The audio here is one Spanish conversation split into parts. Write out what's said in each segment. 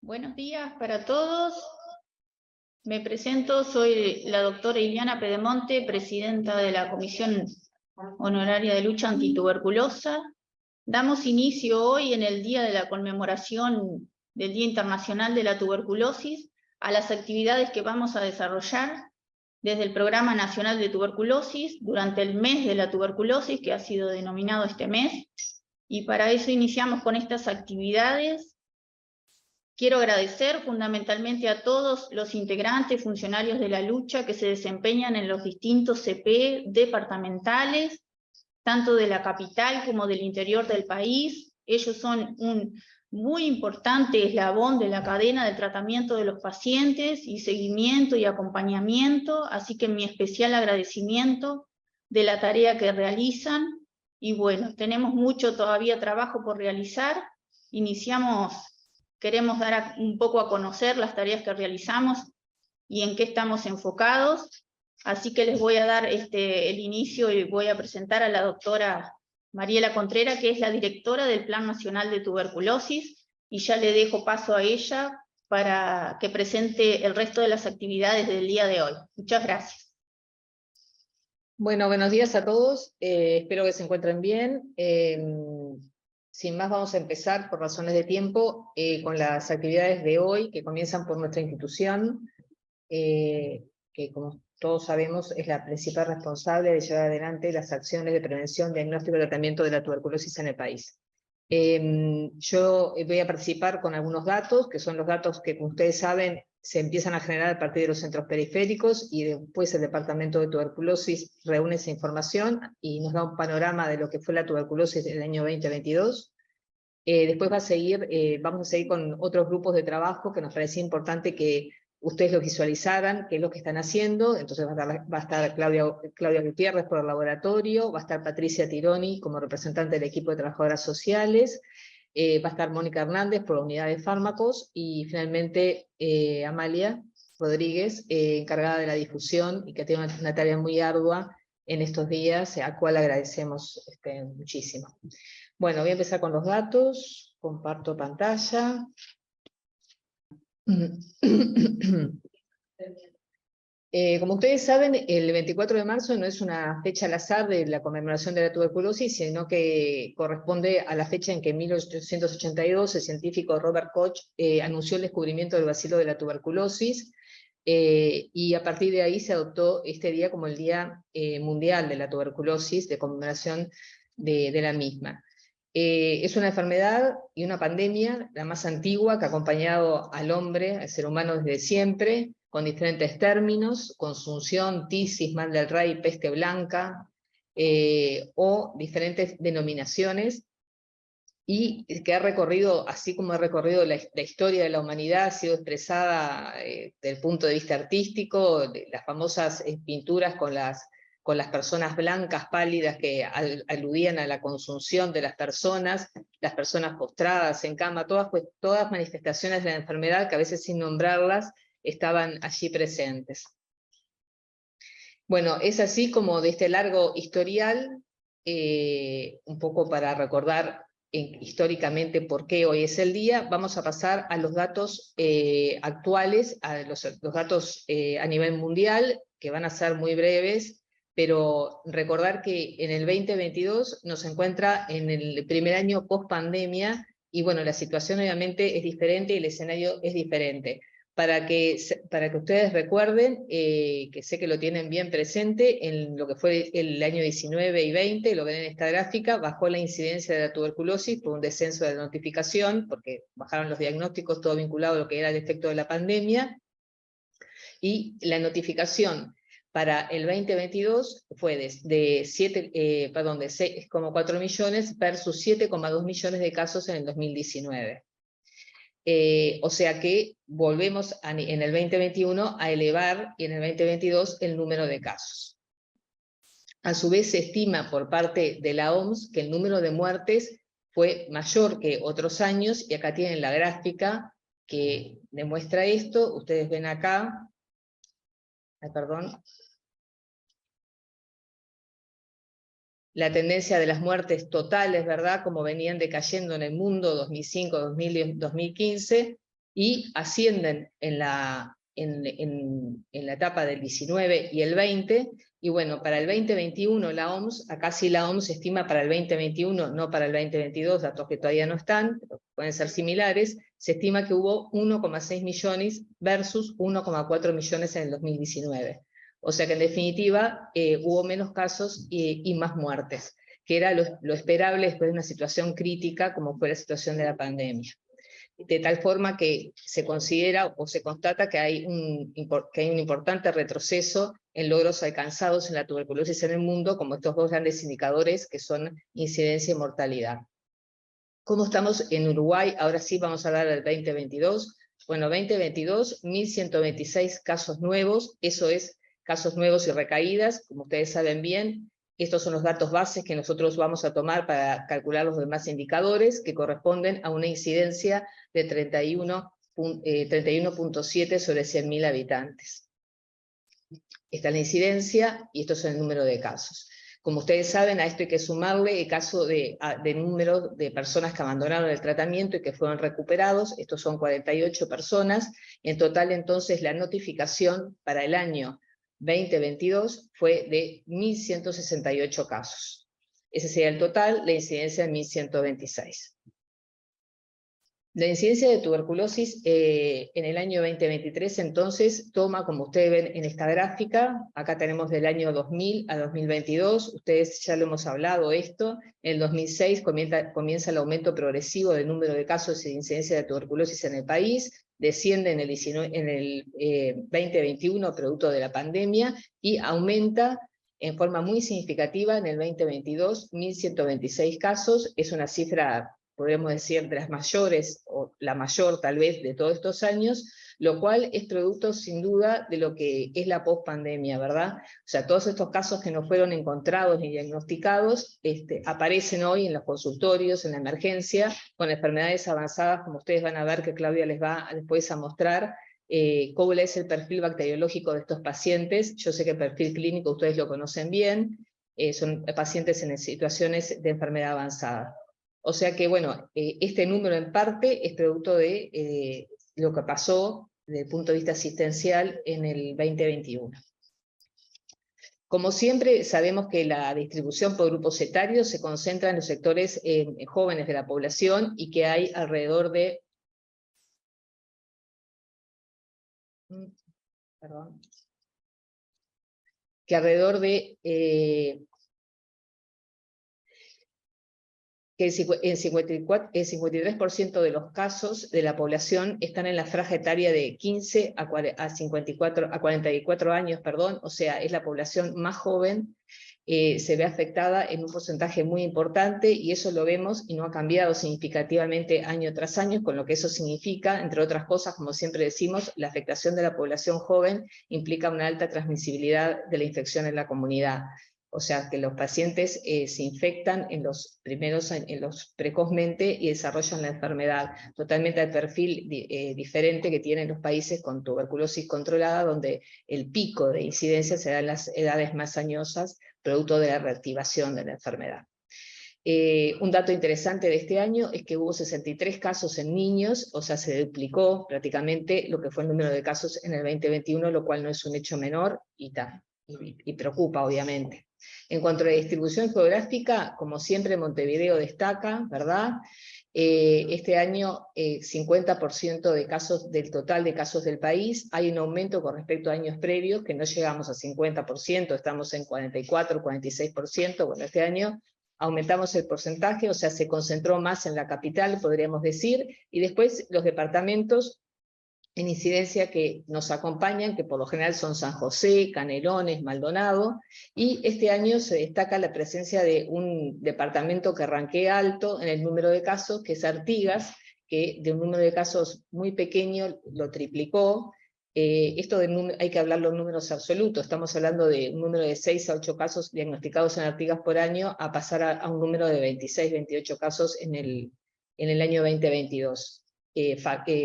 Buenos días para todos. Me presento, soy la doctora Iliana Pedemonte, presidenta de la Comisión Honoraria de Lucha Antituberculosa. Damos inicio hoy, en el día de la conmemoración del Día Internacional de la Tuberculosis, a las actividades que vamos a desarrollar desde el Programa Nacional de Tuberculosis durante el mes de la tuberculosis, que ha sido denominado este mes, y para eso iniciamos con estas actividades. Quiero agradecer fundamentalmente a todos los integrantes, funcionarios de la lucha que se desempeñan en los distintos CP departamentales, tanto de la capital como del interior del país. Ellos son un muy importante eslabón de la cadena de tratamiento de los pacientes y seguimiento y acompañamiento, así que mi especial agradecimiento de la tarea que realizan. Y bueno, tenemos mucho todavía trabajo por realizar. Queremos dar un poco a conocer las tareas que realizamos y en qué estamos enfocados. Así que les voy a dar el inicio y voy a presentar a la doctora Mariela Contreras, que es la directora del Plan Nacional de Tuberculosis, y ya le dejo paso a ella para que presente el resto de las actividades del día de hoy. Muchas gracias. Bueno, buenos días a todos. Espero que se encuentren bien. Sin más, vamos a empezar, por razones de tiempo, con las actividades de hoy, que comienzan por nuestra institución, que como todos sabemos es la principal responsable de llevar adelante las acciones de prevención, diagnóstico y tratamiento de la tuberculosis en el país. Yo voy a participar con algunos datos, que son los datos que, como ustedes saben, se empiezan a generar a partir de los centros periféricos, y después el Departamento de Tuberculosis reúne esa información y nos da un panorama de lo que fue la tuberculosis del año 2022. Después vamos a seguir con otros grupos de trabajo que nos parecía importante que ustedes lo visualizaran, qué es lo que están haciendo. Entonces va a estar Claudia Gutiérrez por el laboratorio, va a estar Patricia Tironi como representante del equipo de trabajadoras sociales, va a estar Mónica Hernández por la unidad de fármacos, y finalmente Amalia Rodríguez, encargada de la difusión, y que tiene una tarea muy ardua en estos días, a cual agradecemos muchísimo. Bueno, voy a empezar con los datos, comparto pantalla. Como ustedes saben, el 24 de marzo no es una fecha al azar de la conmemoración de la tuberculosis, sino que corresponde a la fecha en que en 1882 el científico Robert Koch anunció el descubrimiento del bacilo de la tuberculosis, y a partir de ahí se adoptó este día como el Día Mundial de la Tuberculosis, de conmemoración de la misma. Es una enfermedad y una pandemia, la más antigua, que ha acompañado al hombre, al ser humano desde siempre, con diferentes términos: consunción, tisis, mal del rey, peste blanca, o diferentes denominaciones, y que ha recorrido, así como ha recorrido la historia de la humanidad, ha sido expresada desde el punto de vista artístico, de las famosas pinturas con las personas blancas, pálidas, que aludían a la consunción de las personas postradas en cama, todas manifestaciones de la enfermedad que a veces, sin nombrarlas, estaban allí presentes. Bueno, es así como de este largo historial, un poco para recordar históricamente por qué hoy es el día, vamos a pasar a los datos actuales, a los datos a nivel mundial, que van a ser muy breves, pero recordar que en el 2022 nos encuentra en el primer año post pandemia, y bueno, la situación obviamente es diferente y el escenario es diferente. Para que ustedes recuerden, que sé que lo tienen bien presente, en lo que fue el año 19 y 20, lo ven en esta gráfica, bajó la incidencia de la tuberculosis por un descenso de la notificación, porque bajaron los diagnósticos, todo vinculado a lo que era el efecto de la pandemia, y la notificación para el 2022 fue de 6,4 millones versus 7,2 millones de casos en el 2019. O sea que volvemos en el 2021 a elevar, y en el 2022, el número de casos. A su vez, se estima por parte de la OMS que el número de muertes fue mayor que otros años, y acá tienen la gráfica que demuestra esto. Ustedes ven acá, la tendencia de las muertes totales, ¿verdad?, como venían decayendo en el mundo 2005, 2010, 2015, y ascienden en la etapa del 19 y el 20, y bueno, para el 2021 la OMS, acá sí la OMS estima para el 2021, no para el 2022, datos que todavía no están, pero pueden ser similares, se estima que hubo 1,6 millones versus 1,4 millones en el 2019. O sea que en definitiva hubo menos casos y más muertes, que era lo esperable después de una situación crítica como fue la situación de la pandemia. De tal forma que se considera o se constata que hay un importante retroceso en logros alcanzados en la tuberculosis en el mundo, como estos dos grandes indicadores que son incidencia y mortalidad. ¿Cómo estamos en Uruguay? Ahora sí vamos a hablar del 2022. Bueno, 2022, 1.126 casos nuevos, eso es casos nuevos y recaídas, como ustedes saben bien. Estos son los datos bases que nosotros vamos a tomar para calcular los demás indicadores, que corresponden a una incidencia de 31.7 sobre 100.000 habitantes. Esta es la incidencia y esto es el número de casos. Como ustedes saben, a esto hay que sumarle el caso de número de personas que abandonaron el tratamiento y que fueron recuperados. Estos son 48 personas. En total, entonces, la notificación para el año 2022 fue de 1.168 casos. Ese sería el total, la incidencia de 1.126. La incidencia de tuberculosis en el año 2023, entonces, toma, como ustedes ven en esta gráfica, acá tenemos del año 2000 a 2022, ustedes ya lo hemos hablado esto, en el 2006 comienza el aumento progresivo del número de casos y de incidencia de tuberculosis en el país, desciende en el 2021 producto de la pandemia y aumenta en forma muy significativa en el 2022, 1.126 casos, es una cifra, podemos decir, de las mayores, o la mayor tal vez de todos estos años, lo cual es producto sin duda de lo que es la pospandemia, ¿verdad? O sea, todos estos casos que no fueron encontrados ni diagnosticados aparecen hoy en los consultorios, en la emergencia, con enfermedades avanzadas, como ustedes van a ver que Claudia les va después a mostrar, cuál es el perfil bacteriológico de estos pacientes. Yo sé que el perfil clínico ustedes lo conocen bien, son pacientes en situaciones de enfermedad avanzada. O sea que, bueno, este número en parte es producto de lo que pasó desde el punto de vista asistencial en el 2021. Como siempre, sabemos que la distribución por grupos etarios se concentra en los sectores jóvenes de la población y que hay alrededor de... Perdón. Que alrededor de... que el 53% de los casos de la población están en la franja etaria de 15 a 44 años, perdón, o sea, es la población más joven, se ve afectada en un porcentaje muy importante, y eso lo vemos y no ha cambiado significativamente año tras año, con lo que eso significa, entre otras cosas, como siempre decimos, la afectación de la población joven implica una alta transmisibilidad de la infección en la comunidad. O sea, que los pacientes se infectan precozmente y desarrollan la enfermedad, totalmente al perfil diferente que tienen los países con tuberculosis controlada, donde el pico de incidencia se da en las edades más añosas, producto de la reactivación de la enfermedad. Un dato interesante de este año es que hubo 63 casos en niños, o sea, se duplicó prácticamente lo que fue el número de casos en el 2021, lo cual no es un hecho menor y preocupa, obviamente. En cuanto a la distribución geográfica, como siempre Montevideo destaca, ¿verdad? Este año 50% de casos del total de casos del país, hay un aumento con respecto a años previos, que no llegamos a 50%, estamos en 44, 46%, bueno, este año aumentamos el porcentaje, o sea, se concentró más en la capital, podríamos decir, y después los departamentos en incidencia que nos acompañan, que por lo general son San José, Canelones, Maldonado, y este año se destaca la presencia de un departamento que ranquea alto en el número de casos, que es Artigas, que de un número de casos muy pequeño lo triplicó. Esto hay que hablarlo en números absolutos, estamos hablando de un número de 6 a 8 casos diagnosticados en Artigas por año, a pasar a un número de 26, 28 casos en el año 2022.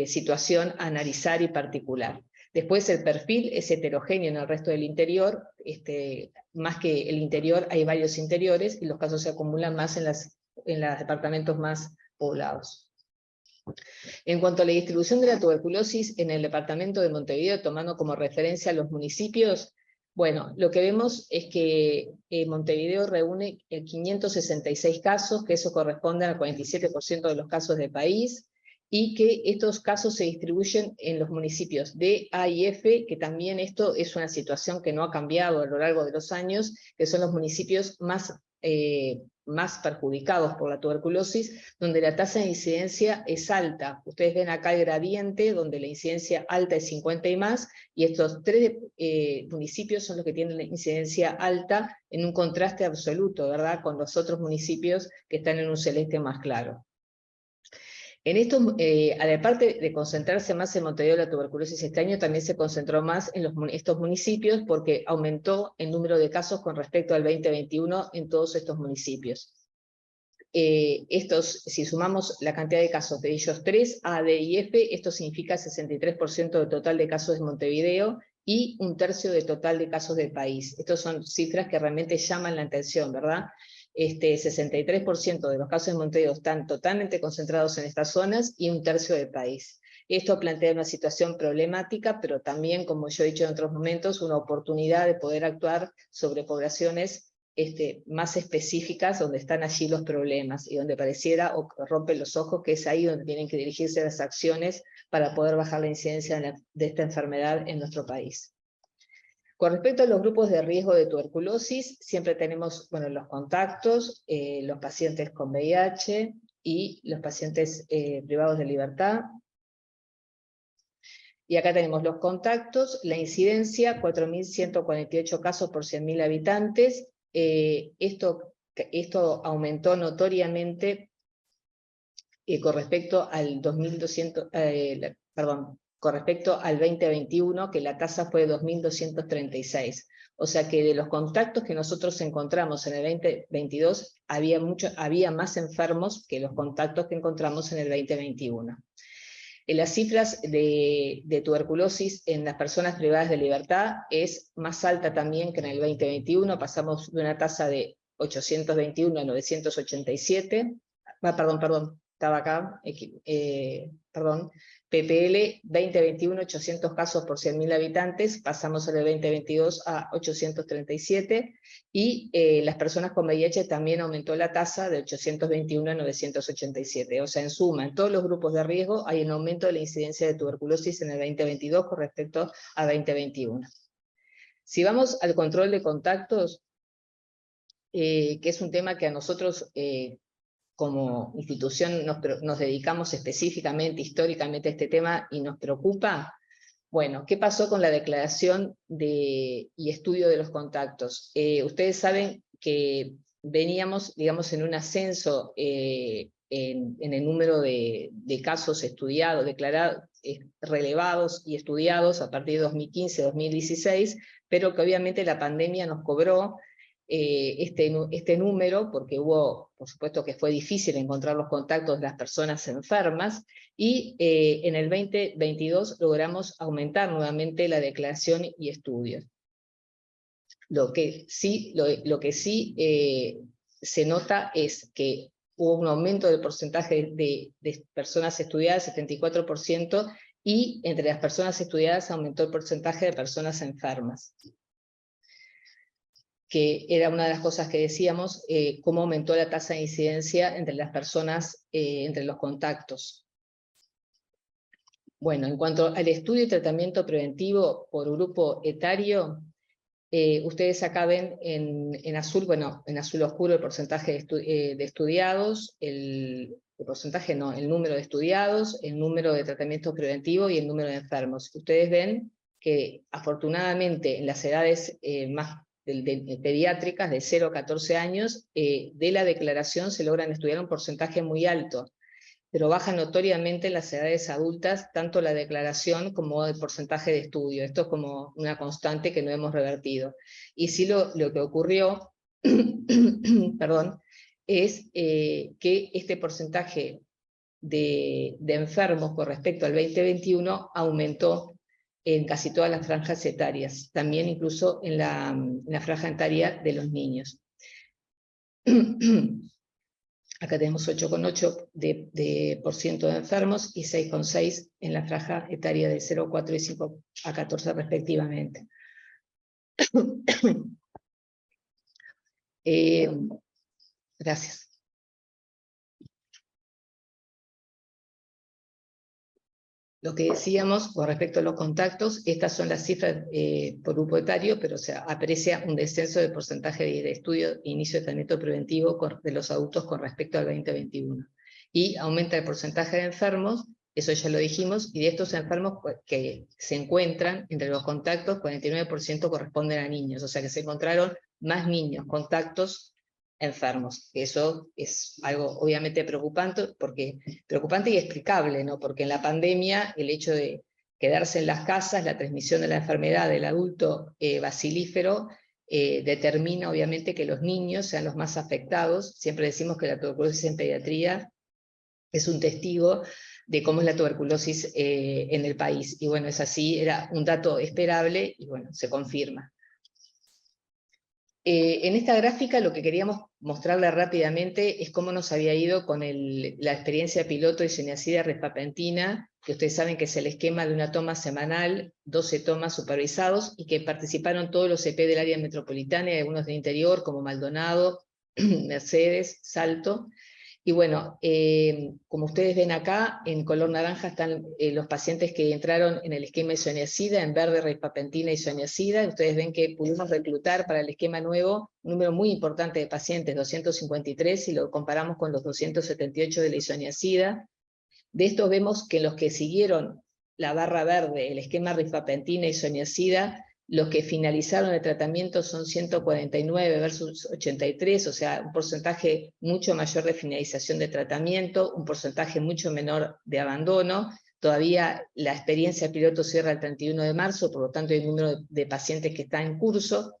Situación a analizar y particular. Después el perfil es heterogéneo en el resto del interior, más que el interior hay varios interiores y los casos se acumulan más en los departamentos más poblados. En cuanto a la distribución de la tuberculosis en el departamento de Montevideo, tomando como referencia los municipios, bueno, lo que vemos es que Montevideo reúne 566 casos, que eso corresponde al 47% de los casos del país, y que estos casos se distribuyen en los municipios D, A y F, que también esto es una situación que no ha cambiado a lo largo de los años, que son los municipios más perjudicados por la tuberculosis, donde la tasa de incidencia es alta. Ustedes ven acá el gradiente, donde la incidencia alta es 50 y más, y estos tres municipios son los que tienen la incidencia alta en un contraste absoluto, ¿verdad?, con los otros municipios que están en un celeste más claro. En esto, aparte de concentrarse más en Montevideo la tuberculosis este año, también se concentró más en estos municipios porque aumentó el número de casos con respecto al 2021 en todos estos municipios. Si sumamos la cantidad de casos de ellos tres, A, D y F, esto significa 63% del total de casos de Montevideo y 1/3 del total de casos del país. Estas son cifras que realmente llaman la atención, ¿verdad? 63% de los casos de Montevideo están totalmente concentrados en estas zonas y 1/3 del país. Esto plantea una situación problemática, pero también, como yo he dicho en otros momentos, una oportunidad de poder actuar sobre poblaciones más específicas, donde están allí los problemas, y donde pareciera o rompen los ojos, que es ahí donde tienen que dirigirse las acciones para poder bajar la incidencia de esta enfermedad en nuestro país. Con respecto a los grupos de riesgo de tuberculosis, siempre tenemos los contactos, los pacientes con VIH y los pacientes privados de libertad. Y acá tenemos los contactos, la incidencia, 4.148 casos por 100.000 habitantes. Esto aumentó notoriamente con respecto al 2021, que la tasa fue de 2.236. O sea que de los contactos que nosotros encontramos en el 2022, había más enfermos que los contactos que encontramos en el 2021. En las cifras de tuberculosis en las personas privadas de libertad es más alta también que en el 2021, pasamos de una tasa de 821 a 987, estaba acá, PPL 2021 800 casos por 100.000 habitantes, pasamos en el 2022 a 837, y las personas con VIH también aumentó la tasa de 821 a 987, o sea, en suma, en todos los grupos de riesgo hay un aumento de la incidencia de tuberculosis en el 2022 con respecto a 2021. Si vamos al control de contactos, que es un tema que a nosotros como institución nos dedicamos específicamente, históricamente a este tema y nos preocupa. Bueno, ¿qué pasó con la declaración y estudio de los contactos? Ustedes saben que veníamos, digamos, en un ascenso en el número de casos estudiados, declarados, relevados y estudiados a partir de 2015-2016, pero que obviamente la pandemia nos cobró este número, porque por supuesto que fue difícil encontrar los contactos de las personas enfermas, y en el 2022 logramos aumentar nuevamente la declaración y estudios. Lo que sí se nota es que hubo un aumento del porcentaje de personas estudiadas, 74%, y entre las personas estudiadas aumentó el porcentaje de personas enfermas, que era una de las cosas que decíamos, cómo aumentó la tasa de incidencia entre las personas, entre los contactos. Bueno, en cuanto al estudio y tratamiento preventivo por grupo etario, ustedes acá ven en azul, en azul oscuro el porcentaje de estudiados, el número de estudiados, el número de tratamientos preventivos y el número de enfermos. Ustedes ven que afortunadamente en las edades más pediátricas de 0 a 14 años, de la declaración se logran estudiar un porcentaje muy alto, pero baja notoriamente en las edades adultas, tanto la declaración como el porcentaje de estudio. Esto es como una constante que no hemos revertido. Y sí lo que ocurrió, perdón, es que este porcentaje de enfermos con respecto al 2021 aumentó en casi todas las franjas etarias, también incluso en la franja etaria de los niños. Acá tenemos 8,8% de enfermos y 6,6% en la franja etaria de 0, 4 y 5 a 14 respectivamente. Gracias. Lo que decíamos con respecto a los contactos, estas son las cifras por grupo etario, pero se aprecia un descenso del porcentaje de estudio e inicio de tratamiento preventivo de los adultos con respecto al 2021. Y aumenta el porcentaje de enfermos, eso ya lo dijimos, y de estos enfermos que se encuentran entre los contactos, 49% corresponden a niños, o sea que se encontraron más niños contactos enfermos. Eso es algo obviamente preocupante y explicable, ¿no? Porque en la pandemia el hecho de quedarse en las casas, la transmisión de la enfermedad del adulto bacilífero determina obviamente que los niños sean los más afectados. Siempre decimos que la tuberculosis en pediatría es un testigo de cómo es la tuberculosis en el país. Y bueno, es así, era un dato esperable y bueno, se confirma. En esta gráfica lo que queríamos mostrarle rápidamente es cómo nos había ido con la experiencia piloto de isoniazida rifampicina, que ustedes saben que es el esquema de una toma semanal, 12 tomas supervisados, y que participaron todos los EP del área metropolitana y algunos del interior, como Maldonado, Mercedes, Salto. Y bueno, como ustedes ven acá, en color naranja están los pacientes que entraron en el esquema isoniazida, en verde rifampicina y isoniazida. Ustedes ven que pudimos reclutar para el esquema nuevo un número muy importante de pacientes, 253, si lo comparamos con los 278 de la isoniazida. De estos vemos que los que siguieron la barra verde, el esquema rifampicina y isoniazida, los que finalizaron el tratamiento son 149 versus 83, o sea, un porcentaje mucho mayor de finalización de tratamiento, un porcentaje mucho menor de abandono. Todavía la experiencia piloto cierra el 31 de marzo, por lo tanto hay un número de pacientes que está en curso.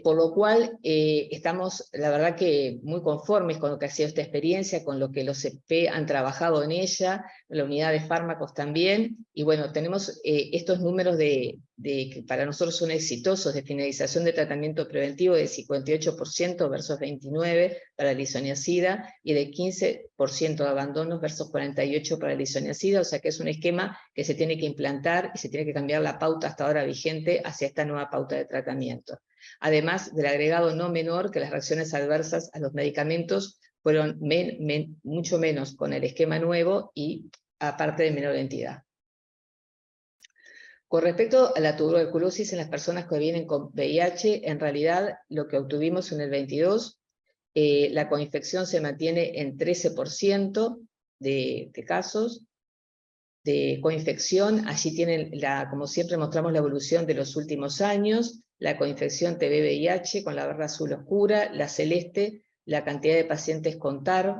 Por lo cual estamos, la verdad que muy conformes con lo que ha sido esta experiencia, con lo que los EP han trabajado en ella, la unidad de fármacos también, y bueno, tenemos estos números que para nosotros son exitosos, de finalización de tratamiento preventivo de 58% versus 29% para la isoniazida, y de 15% de abandonos versus 48% para la isoniazida, o sea que es un esquema que se tiene que implantar y se tiene que cambiar la pauta hasta ahora vigente hacia esta nueva pauta de tratamiento. Además del agregado no menor que las reacciones adversas a los medicamentos fueron mucho menos con el esquema nuevo y aparte de menor entidad. Con respecto a la tuberculosis en las personas que vienen con VIH, en realidad lo que obtuvimos en el 22, la coinfección se mantiene en 13% de casos de coinfección. Allí tienen, como siempre mostramos la evolución de los últimos años, la coinfección TB-VIH con la barra azul oscura, la celeste, la cantidad de pacientes con TAR,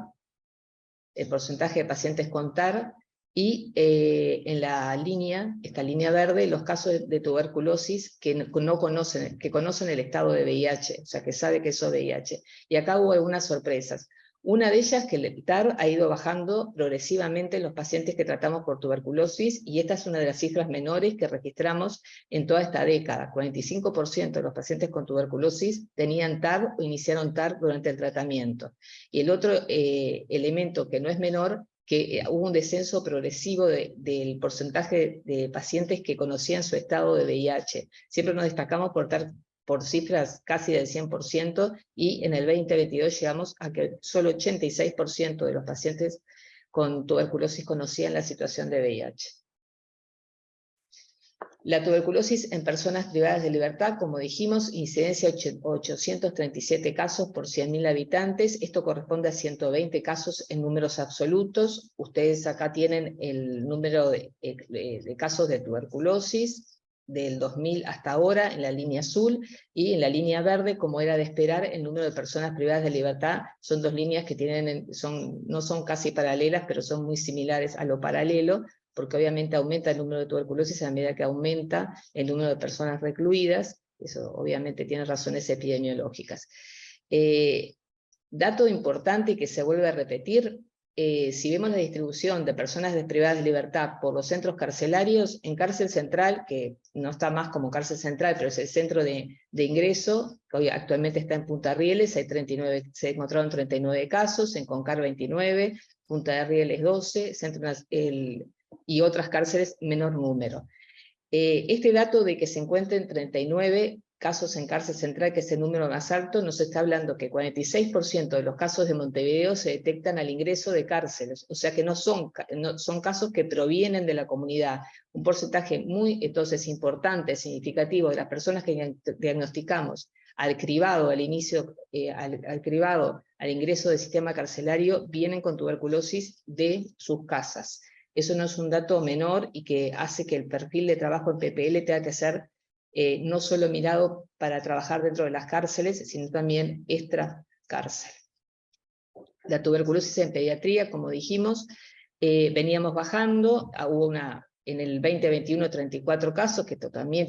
el porcentaje de pacientes con TAR, y en la línea, esta línea verde, los casos de tuberculosis que conocen el estado de VIH, o sea, que sabe que eso es VIH. Y acá hubo algunas sorpresas. Una de ellas que el TAR ha ido bajando progresivamente en los pacientes que tratamos por tuberculosis, y esta es una de las cifras menores que registramos en toda esta década. 45% de los pacientes con tuberculosis tenían TAR o iniciaron TAR durante el tratamiento. Y el otro elemento que no es menor, que hubo un descenso progresivo del porcentaje de pacientes que conocían su estado de VIH. Siempre nos destacamos por cifras casi del 100%, y en el 2022 llegamos a que solo 86% de los pacientes con tuberculosis conocían la situación de VIH. La tuberculosis en personas privadas de libertad, como dijimos, incidencia 837 casos por 100.000 habitantes, esto corresponde a 120 casos en números absolutos. Ustedes acá tienen el número de casos de tuberculosis del 2000 hasta ahora en la línea azul, y en la línea verde, como era de esperar, el número de personas privadas de libertad. Son dos líneas que no son casi paralelas, pero son muy similares a lo paralelo, porque obviamente aumenta el número de tuberculosis a medida que aumenta el número de personas recluidas. Eso obviamente tiene razones epidemiológicas. Dato importante y que se vuelve a repetir, si vemos la distribución de personas privadas de libertad por los centros carcelarios, en Cárcel Central, que no está más como Cárcel Central, pero es el centro de ingreso, que hoy actualmente está en Punta Rieles, se encontraron 39 casos, en Concar 29, Punta de Rieles 12, y otras cárceles menor número. Este dato de que se encuentren 39 casos en Cárcel Central, que es el número más alto, nos está hablando que 46% de los casos de Montevideo se detectan al ingreso de cárceles, o sea que no son casos que provienen de la comunidad. Un porcentaje muy, entonces, importante, significativo de las personas que diagnosticamos al cribado, al inicio, al cribado, al ingreso del sistema carcelario, vienen con tuberculosis de sus casas. Eso no es un dato menor y que hace que el perfil de trabajo en PPL tenga que ser no solo mirado para trabajar dentro de las cárceles, sino también extra cárcel. La tuberculosis en pediatría, como dijimos, veníamos bajando, hubo en el 2021 34 casos, que también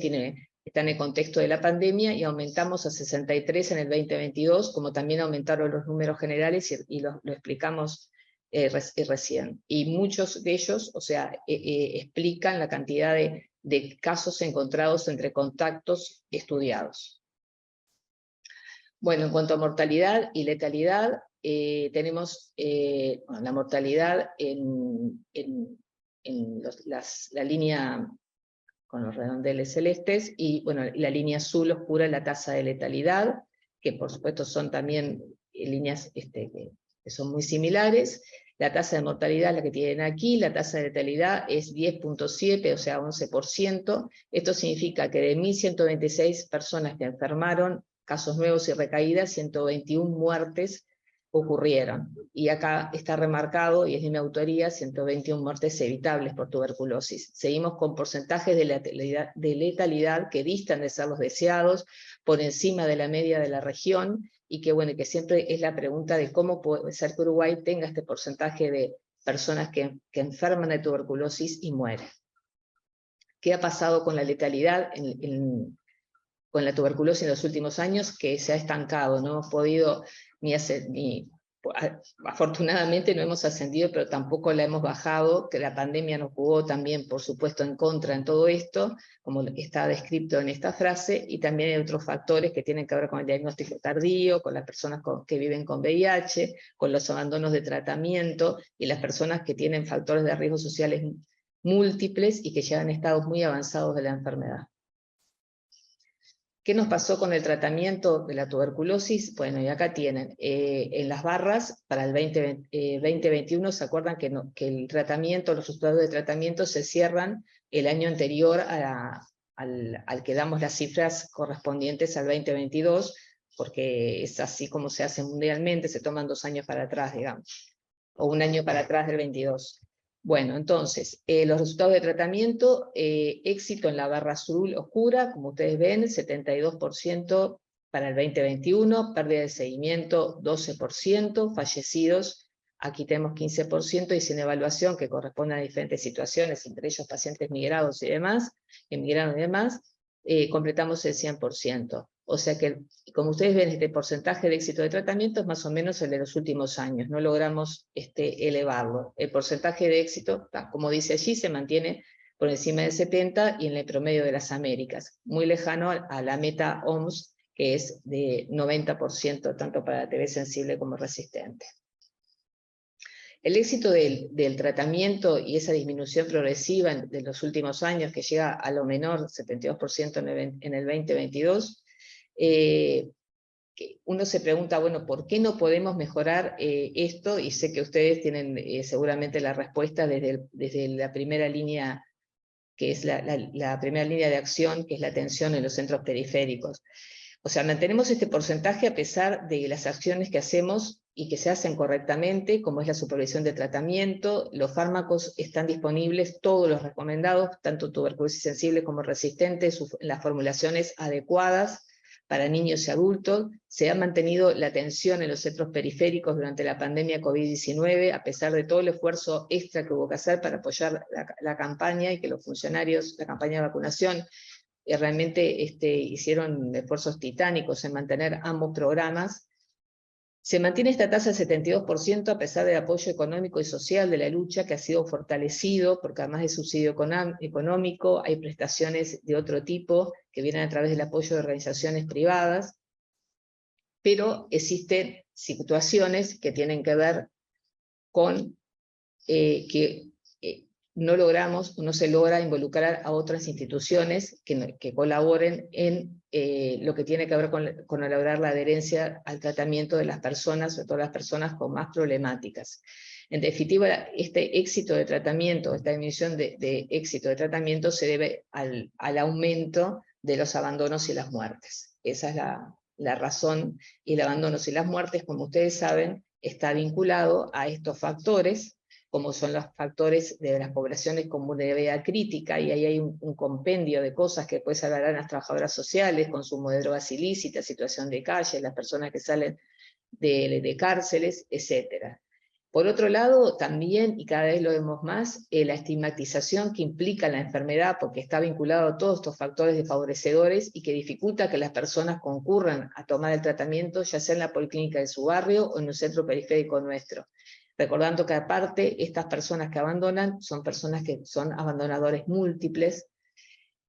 está en el contexto de la pandemia, y aumentamos a 63 en el 2022, como también aumentaron los números generales, y lo explicamos recién. Y muchos de ellos, o sea, explican la cantidad de casos encontrados entre contactos estudiados. Bueno, en cuanto a mortalidad y letalidad, tenemos la mortalidad la línea con los redondeles celestes, y bueno, la línea azul oscura, la tasa de letalidad, que por supuesto son también líneas que son muy similares. La tasa de mortalidad, la que tienen aquí, la tasa de letalidad es 10.7, o sea, 11%. Esto significa que de 1.126 personas que enfermaron, casos nuevos y recaídas, 121 muertes ocurrieron. Y acá está remarcado, y es de mi autoría, 121 muertes evitables por tuberculosis. Seguimos con porcentajes de letalidad que distan de ser los deseados, por encima de la media de la región, y que bueno, que siempre es la pregunta de cómo puede ser que Uruguay tenga este porcentaje de personas que enferman de tuberculosis y mueren. ¿Qué ha pasado con la letalidad con la tuberculosis en los últimos años? Que se ha estancado, no hemos podido afortunadamente no hemos ascendido, pero tampoco la hemos bajado, que la pandemia nos jugó también, por supuesto, en contra en todo esto, como está descrito en esta frase, y también hay otros factores que tienen que ver con el diagnóstico tardío, con las personas que viven con VIH, con los abandonos de tratamiento, y las personas que tienen factores de riesgo sociales múltiples y que llegan a estados muy avanzados de la enfermedad. ¿Qué nos pasó con el tratamiento de la tuberculosis? Bueno, y acá tienen, en las barras, para el 2021, ¿se acuerdan que el tratamiento, los resultados de tratamiento se cierran el año anterior al que damos las cifras correspondientes al 2022, porque es así como se hace mundialmente, se toman 2 años para atrás, digamos, o 1 año para atrás del 22. Bueno, entonces, los resultados de tratamiento, éxito en la barra azul oscura, como ustedes ven, 72% para el 2021, pérdida de seguimiento 12%, fallecidos, aquí tenemos 15%, y sin evaluación, que corresponde a diferentes situaciones, entre ellos pacientes migrados y demás, completamos el 100%. O sea que, como ustedes ven, este porcentaje de éxito de tratamiento es más o menos el de los últimos años, no logramos elevarlo. El porcentaje de éxito, como dice allí, se mantiene por encima del 70% y en el promedio de las Américas, muy lejano a la meta OMS, que es de 90%, tanto para TB sensible como resistente. El éxito del tratamiento y esa disminución progresiva de los últimos años, que llega a lo menor, 72% en el 2022, uno se pregunta, bueno, ¿por qué no podemos mejorar esto? Y sé que ustedes tienen seguramente la respuesta desde la primera línea, que es la primera línea de acción, que es la atención en los centros periféricos. O sea, mantenemos este porcentaje a pesar de las acciones que hacemos y que se hacen correctamente, como es la supervisión de tratamiento. Los fármacos están disponibles, todos los recomendados, tanto tuberculosis sensible como resistente, las formulaciones adecuadas para niños y adultos. Se ha mantenido la atención en los centros periféricos durante la pandemia COVID-19, a pesar de todo el esfuerzo extra que hubo que hacer para apoyar la campaña, y que los funcionarios, la campaña de vacunación, realmente hicieron esfuerzos titánicos en mantener ambos programas. Se mantiene esta tasa del 72% a pesar del apoyo económico y social de la lucha, que ha sido fortalecido, porque además de subsidio económico, hay prestaciones de otro tipo que vienen a través del apoyo de organizaciones privadas, pero existen situaciones que tienen que ver con que no se logra involucrar a otras instituciones que colaboren en lo que tiene que ver con lograr la adherencia al tratamiento de las personas, sobre todo las personas con más problemáticas. En definitiva, este éxito de tratamiento, esta disminución de éxito de tratamiento se debe al aumento de los abandonos y las muertes. Esa es la razón, y el abandono y las muertes, como ustedes saben, está vinculado a estos factores, como son los factores de las poblaciones con vulnerabilidad crítica, y ahí hay un compendio de cosas que después hablarán las trabajadoras sociales: consumo de drogas ilícitas, situación de calle, las personas que salen de cárceles, etc. Por otro lado, también, y cada vez lo vemos más, la estigmatización que implica la enfermedad, porque está vinculado a todos estos factores desfavorecedores y que dificulta que las personas concurran a tomar el tratamiento, ya sea en la policlínica de su barrio o en un centro periférico nuestro. Recordando que aparte, estas personas que abandonan son personas que son abandonadores múltiples,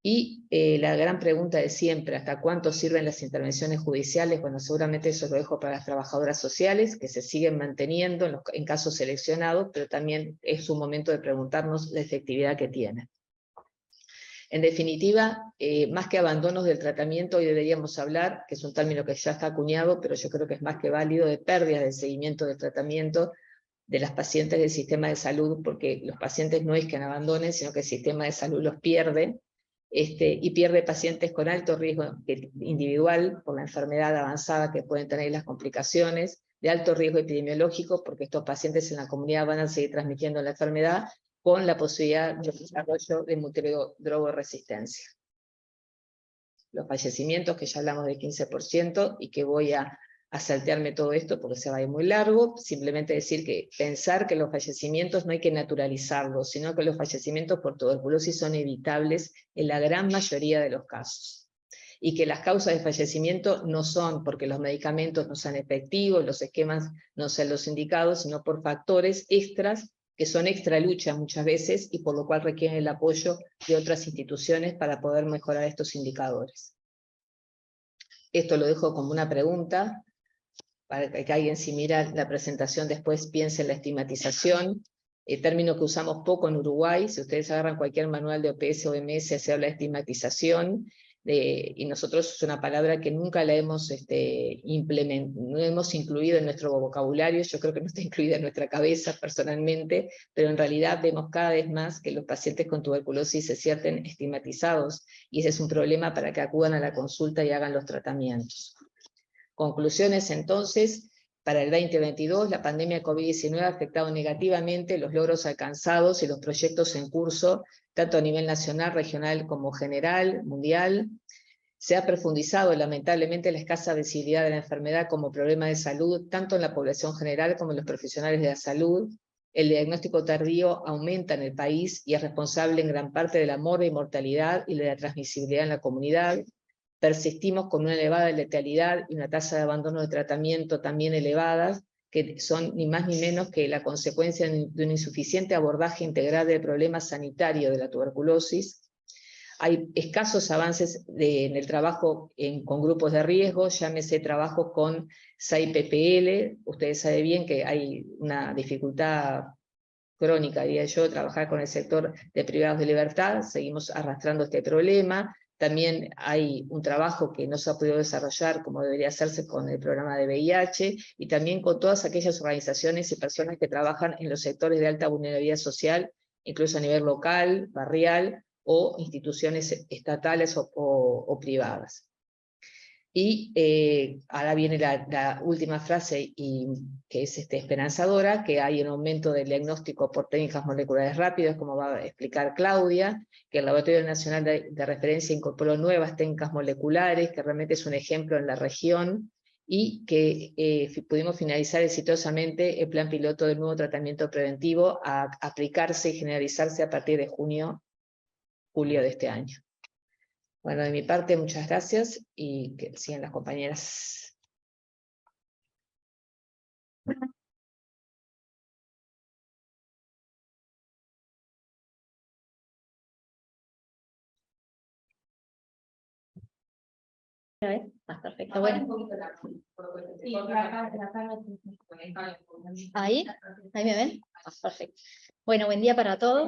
y la gran pregunta de siempre: ¿hasta cuánto sirven las intervenciones judiciales? Bueno, seguramente eso lo dejo para las trabajadoras sociales, que se siguen manteniendo en casos seleccionados, pero también es un momento de preguntarnos la efectividad que tienen. En definitiva, más que abandonos del tratamiento, hoy deberíamos hablar, que es un término que ya está acuñado, pero yo creo que es más que válido, de pérdidas del seguimiento del tratamiento de las pacientes del sistema de salud, porque los pacientes no es que abandonen, sino que el sistema de salud los pierde, y pierde pacientes con alto riesgo individual por la enfermedad avanzada que pueden tener, las complicaciones, de alto riesgo epidemiológico, porque estos pacientes en la comunidad van a seguir transmitiendo la enfermedad, con la posibilidad de desarrollo de multidrogaresistencia. Los fallecimientos, que ya hablamos de 15%, y que voy a saltearme todo esto porque se va a ir muy largo, simplemente decir que pensar que los fallecimientos no hay que naturalizarlos, sino que los fallecimientos por tuberculosis son evitables en la gran mayoría de los casos. Y que las causas de fallecimiento no son porque los medicamentos no sean efectivos, los esquemas no sean los indicados, sino por factores extras que son extra lucha muchas veces, y por lo cual requieren el apoyo de otras instituciones para poder mejorar estos indicadores. Esto lo dejo como una pregunta, para que alguien, si mira la presentación después, piense en la estigmatización, término que usamos poco en Uruguay. Si ustedes agarran cualquier manual de OPS o OMS, se habla de estigmatización, y nosotros es una palabra que nunca la hemos no hemos incluido en nuestro vocabulario. Yo creo que no está incluida en nuestra cabeza personalmente, pero en realidad vemos cada vez más que los pacientes con tuberculosis se sienten estigmatizados, y ese es un problema para que acudan a la consulta y hagan los tratamientos. Conclusiones entonces: para el 2022, la pandemia COVID-19 ha afectado negativamente los logros alcanzados y los proyectos en curso, tanto a nivel nacional, regional como general, mundial. Se ha profundizado lamentablemente la escasa visibilidad de la enfermedad como problema de salud, tanto en la población general como en los profesionales de la salud. El diagnóstico tardío aumenta en el país y es responsable en gran parte de la mortalidad y de la transmisibilidad en la comunidad. Persistimos con una elevada letalidad y una tasa de abandono de tratamiento también elevadas, que son ni más ni menos que la consecuencia de un insuficiente abordaje integral del problema sanitario de la tuberculosis. Hay escasos avances en el trabajo con grupos de riesgo, llámese trabajo con SAI-PPL. Ustedes saben bien que hay una dificultad crónica, diría yo, trabajar con el sector de privados de libertad. Seguimos arrastrando este problema. También hay un trabajo que no se ha podido desarrollar como debería hacerse con el programa de VIH, y también con todas aquellas organizaciones y personas que trabajan en los sectores de alta vulnerabilidad social, incluso a nivel local, barrial, o instituciones estatales o privadas. Y ahora viene la última frase, y que es esperanzadora: que hay un aumento del diagnóstico por técnicas moleculares rápidas, como va a explicar Claudia, que el Laboratorio Nacional de Referencia incorporó nuevas técnicas moleculares, que realmente es un ejemplo en la región, y que pudimos finalizar exitosamente el plan piloto del nuevo tratamiento preventivo a aplicarse y generalizarse a partir de julio de este año. Bueno, de mi parte, muchas gracias, y que sigan las compañeras. Perfecto, bueno. Ahí me ven. Perfecto. Bueno, buen día para todos.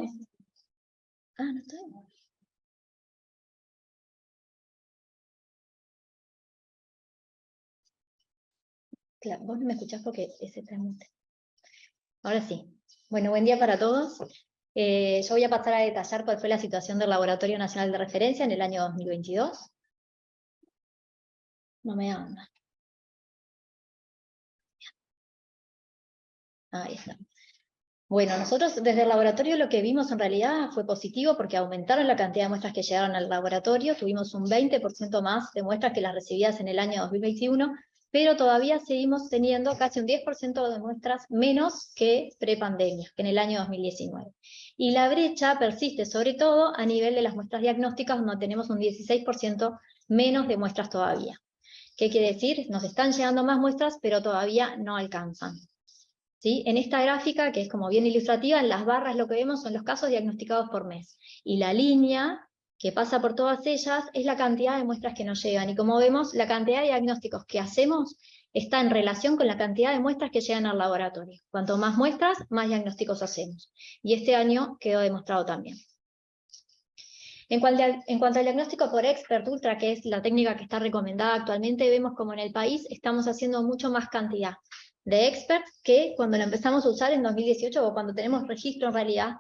No estoy. Claro, vos no me escuchás porque ese está en mute. Ahora sí. Bueno, buen día para todos. Yo voy a pasar a detallar cuál fue la situación del Laboratorio Nacional de Referencia en el año 2022. No me anda. Ahí está. Bueno, nosotros desde el laboratorio lo que vimos en realidad fue positivo porque aumentaron la cantidad de muestras que llegaron al laboratorio, tuvimos un 20% más de muestras que las recibidas en el año 2021, pero todavía seguimos teniendo casi un 10% de muestras menos que prepandemia, que en el año 2019. Y la brecha persiste sobre todo a nivel de las muestras diagnósticas, donde tenemos un 16% menos de muestras todavía. ¿Qué quiere decir? Nos están llegando más muestras, pero todavía no alcanzan. ¿Sí? En esta gráfica, que es como bien ilustrativa, en las barras lo que vemos son los casos diagnosticados por mes. Y la línea que pasa por todas ellas es la cantidad de muestras que nos llegan. Y como vemos, la cantidad de diagnósticos que hacemos está en relación con la cantidad de muestras que llegan al laboratorio. Cuanto más muestras, más diagnósticos hacemos. Y este año quedó demostrado también. En cuanto al diagnóstico por Expert Ultra, que es la técnica que está recomendada actualmente, vemos como en el país estamos haciendo mucho más cantidad de Expert que cuando lo empezamos a usar en 2018 o cuando tenemos registro en realidad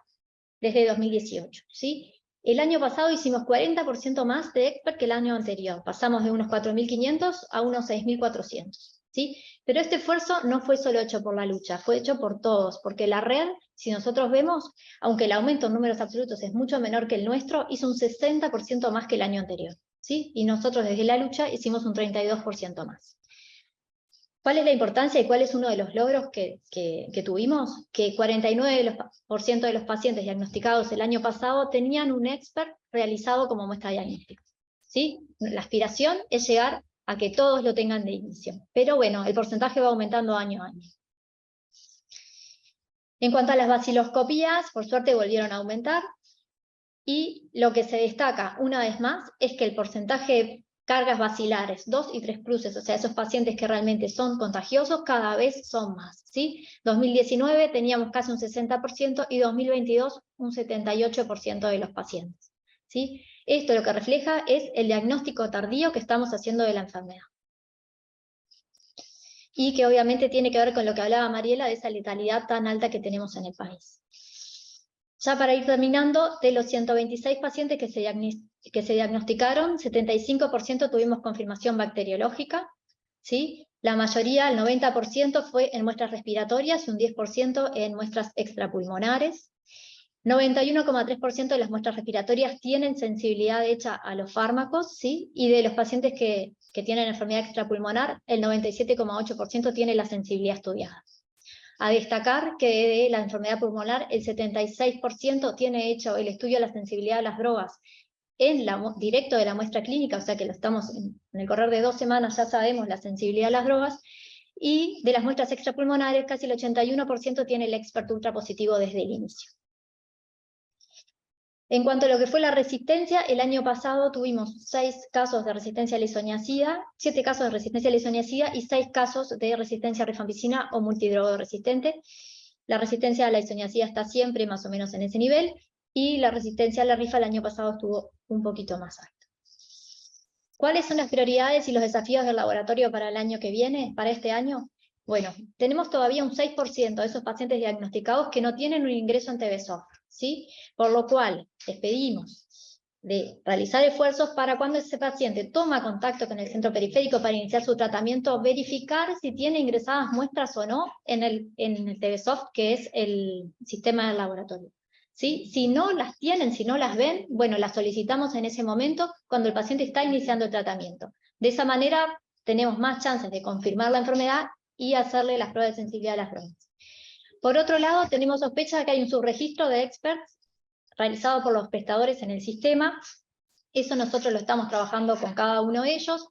desde 2018. ¿Sí? El año pasado hicimos 40% más de Expert que el año anterior. Pasamos de unos 4.500 a unos 6.400. ¿Sí? Pero este esfuerzo no fue solo hecho por la lucha, fue hecho por todos, porque la red, si nosotros vemos, aunque el aumento en números absolutos es mucho menor que el nuestro, hizo un 60% más que el año anterior. ¿Sí? Y nosotros desde la lucha hicimos un 32% más. ¿Cuál es la importancia y cuál es uno de los logros que tuvimos? Que 49% de los pacientes diagnosticados el año pasado tenían un Expert realizado como muestra diagnóstica. ¿Sí? La aspiración es llegar a que todos lo tengan de inicio. Pero bueno, el porcentaje va aumentando año a año. En cuanto a las baciloscopías, por suerte volvieron a aumentar. Y lo que se destaca una vez más es que el porcentaje de cargas bacilares, 2 y 3 cruces, o sea, esos pacientes que realmente son contagiosos, cada vez son más. ¿Sí? 2019 teníamos casi un 60% y 2022 un 78% de los pacientes. ¿Sí? Esto lo que refleja es el diagnóstico tardío que estamos haciendo de la enfermedad. Y que obviamente tiene que ver con lo que hablaba Mariela de esa letalidad tan alta que tenemos en el país. Ya para ir terminando, de los 126 pacientes que se diagnosticaron, 75% tuvimos confirmación bacteriológica, ¿sí? La mayoría, el 90%, fue en muestras respiratorias y un 10% en muestras extrapulmonares. 91,3% de las muestras respiratorias tienen sensibilidad hecha a los fármacos, ¿sí? Y de los pacientes que tienen enfermedad extrapulmonar, el 97,8% tiene la sensibilidad estudiada. A destacar que de la enfermedad pulmonar, el 76% tiene hecho el estudio de la sensibilidad a las drogas directo de la muestra clínica, o sea que lo estamos en el correr de 2 semanas ya sabemos la sensibilidad a las drogas, y de las muestras extrapulmonares, casi el 81% tiene el Expert Ultra positivo desde el inicio. En cuanto a lo que fue la resistencia, el año pasado tuvimos 6 casos de resistencia a la isoniazida, 7 casos de resistencia a la isoniazida y 6 casos de resistencia a rifampicina o multidrogoresistente. La resistencia a la isoniazida está siempre más o menos en ese nivel, y la resistencia a la rifa el año pasado estuvo un poquito más alta. ¿Cuáles son las prioridades y los desafíos del laboratorio para el año que viene, para este año? Bueno, tenemos todavía un 6% de esos pacientes diagnosticados que no tienen un ingreso en TBSOF, ¿sí? Por lo cual, les pedimos de realizar esfuerzos para cuando ese paciente toma contacto con el centro periférico para iniciar su tratamiento, verificar si tiene ingresadas muestras o no en el TBSOF, que es el sistema del laboratorio. ¿Sí? Si no las tienen, si no las ven, bueno, las solicitamos en ese momento cuando el paciente está iniciando el tratamiento. De esa manera tenemos más chances de confirmar la enfermedad y hacerle las pruebas de sensibilidad a las drogas. Por otro lado, tenemos sospecha de que hay un subregistro de experts realizado por los prestadores en el sistema. Eso nosotros lo estamos trabajando con cada uno de ellos.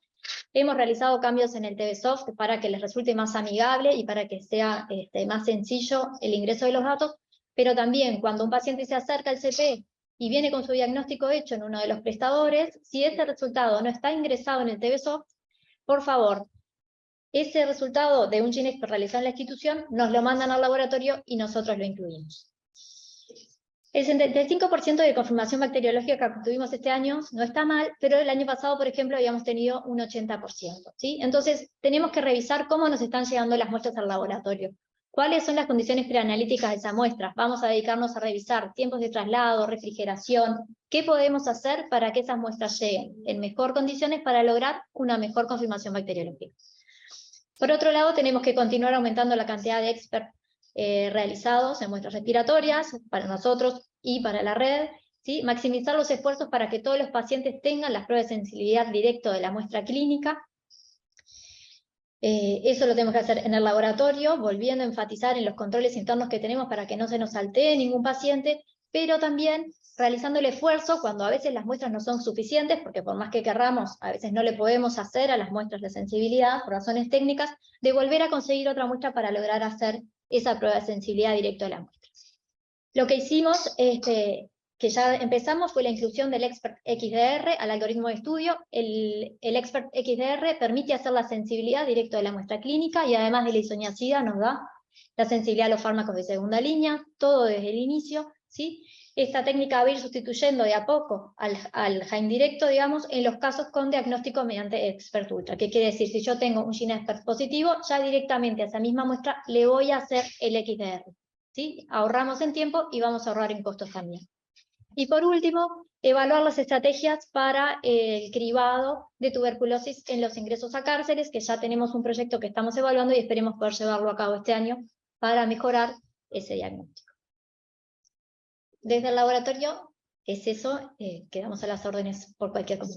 Hemos realizado cambios en el TBSOF para que les resulte más amigable y para que sea más sencillo el ingreso de los datos, pero también cuando un paciente se acerca al CP y viene con su diagnóstico hecho en uno de los prestadores, si ese resultado no está ingresado en el TVSOft, por favor, ese resultado de un GeneXpert realizado en la institución nos lo mandan al laboratorio y nosotros lo incluimos. El 75% de confirmación bacteriológica que tuvimos este año no está mal, pero el año pasado, por ejemplo, habíamos tenido un 80%. ¿sí? Entonces, tenemos que revisar cómo nos están llegando las muestras al laboratorio. ¿Cuáles son las condiciones preanalíticas de esa muestra? Vamos a dedicarnos a revisar tiempos de traslado, refrigeración. ¿Qué podemos hacer para que esas muestras lleguen en mejor condiciones para lograr una mejor confirmación bacteriológica? Por otro lado, tenemos que continuar aumentando la cantidad de experts realizados en muestras respiratorias, para nosotros y para la red, ¿sí? Maximizar los esfuerzos para que todos los pacientes tengan las pruebas de sensibilidad directo de la muestra clínica. Eso lo tenemos que hacer en el laboratorio, volviendo a enfatizar en los controles internos que tenemos para que no se nos saltee ningún paciente, pero también realizando el esfuerzo cuando a veces las muestras no son suficientes, porque por más que querramos, a veces no le podemos hacer a las muestras de sensibilidad por razones técnicas, de volver a conseguir otra muestra para lograr hacer esa prueba de sensibilidad directo de la muestra. Lo que hicimos, que ya empezamos, fue la inclusión del Expert XDR al algoritmo de estudio. El Expert XDR permite hacer la sensibilidad directo de la muestra clínica y además de la isoniazida nos da la sensibilidad a los fármacos de segunda línea, todo desde el inicio, ¿sí? Esta técnica va a ir sustituyendo de a poco al HAIM directo, digamos, en los casos con diagnóstico mediante Expert Ultra. ¿Qué quiere decir? Si yo tengo un GeneXpert positivo, ya directamente a esa misma muestra le voy a hacer el XDR. ¿Sí? Ahorramos en tiempo y vamos a ahorrar en costos también. Y por último, evaluar las estrategias para el cribado de tuberculosis en los ingresos a cárceles, que ya tenemos un proyecto que estamos evaluando y esperemos poder llevarlo a cabo este año para mejorar ese diagnóstico. Desde el laboratorio es eso, quedamos a las órdenes por cualquier cosa.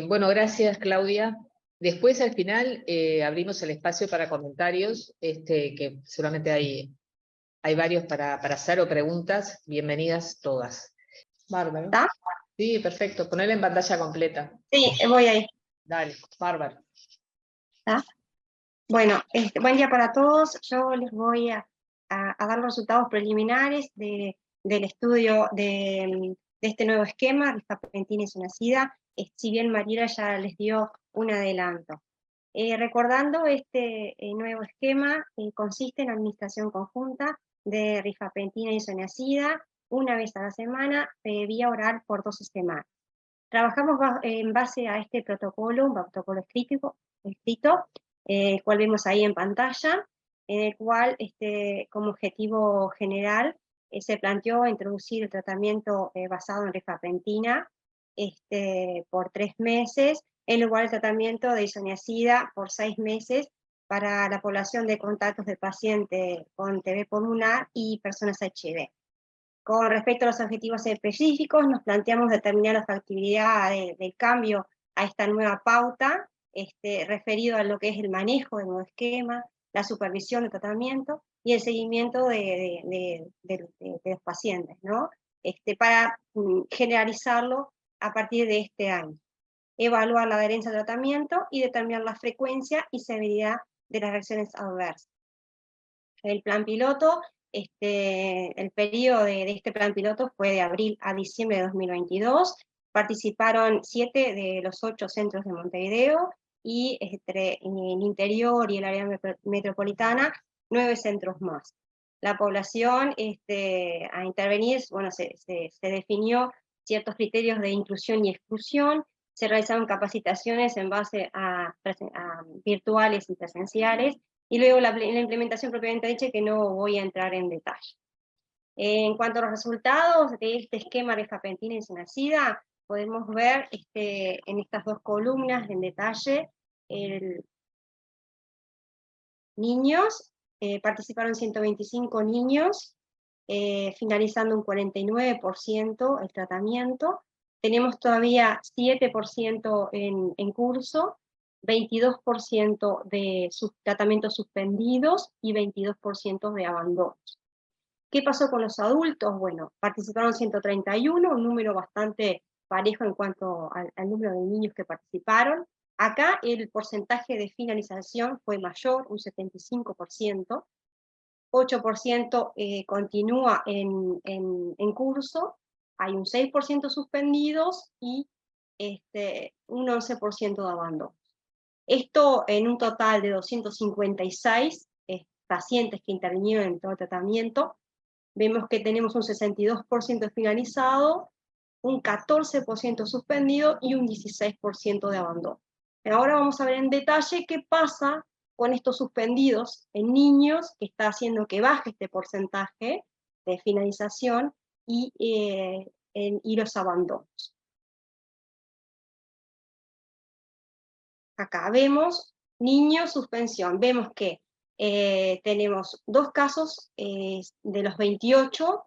Bueno, gracias, Claudia. Después, al final, abrimos el espacio para comentarios, que seguramente hay varios para hacer o preguntas. Bienvenidas todas. Bárbaro. ¿Está? Sí, perfecto. Ponela en pantalla completa. Sí, voy ahí. Dale, bárbaro. ¿Está? Bueno, buen día para todos. Yo les voy a dar los resultados preliminares del estudio de este nuevo esquema, rifapentina y isoniazida, si bien Mariela ya les dio un adelanto. Recordando, este nuevo esquema consiste en administración conjunta de rifapentina y isoniazida una vez a la semana, vía oral por 12 semanas. Trabajamos en base a este protocolo, un protocolo escrito, el cual vemos ahí en pantalla, en el cual como objetivo general se planteó introducir el tratamiento basado en rifapentina por 3 meses, en lugar del tratamiento de isoniazida por 6 meses para la población de contactos de pacientes con TB pulmonar y personas HIV. Con respecto a los objetivos específicos, nos planteamos determinar la factibilidad del cambio a esta nueva pauta, referido a lo que es el manejo del nuevo esquema, la supervisión del tratamiento y el seguimiento de los pacientes, ¿no? Para generalizarlo a partir de este año. Evaluar la adherencia al tratamiento y determinar la frecuencia y severidad de las reacciones adversas. El plan piloto, el periodo de este plan piloto fue de abril a diciembre de 2022, participaron 7 de los 8 centros de Montevideo, y en el interior y el área metropolitana, 9 centros más. La población a intervenir, bueno, se definió ciertos criterios de inclusión y exclusión, se realizaron capacitaciones en base a virtuales y presenciales, y luego la implementación propiamente dicha, que no voy a entrar en detalle. En cuanto a los resultados de este esquema rifapentina y isoniazida, podemos ver en estas dos columnas en detalle, niños, participaron 125 niños, finalizando un 49% el tratamiento. Tenemos todavía 7% en curso, 22% de tratamientos suspendidos y 22% de abandonos. ¿Qué pasó con los adultos? Bueno, participaron 131, un número bastante parejo en cuanto al número de niños que participaron. Acá el porcentaje de finalización fue mayor, un 75%, 8% continúa en curso, hay un 6% suspendidos y un 11% de abandono. Esto en un total de 256 pacientes que intervinieron en todo el tratamiento. Vemos que tenemos un 62% finalizado, un 14% suspendido y un 16% de abandono. Ahora vamos a ver en detalle qué pasa con estos suspendidos en niños, que está haciendo que baje este porcentaje de finalización y los abandonos. Acá vemos niños, suspensión. Vemos que tenemos 2 casos de los 28,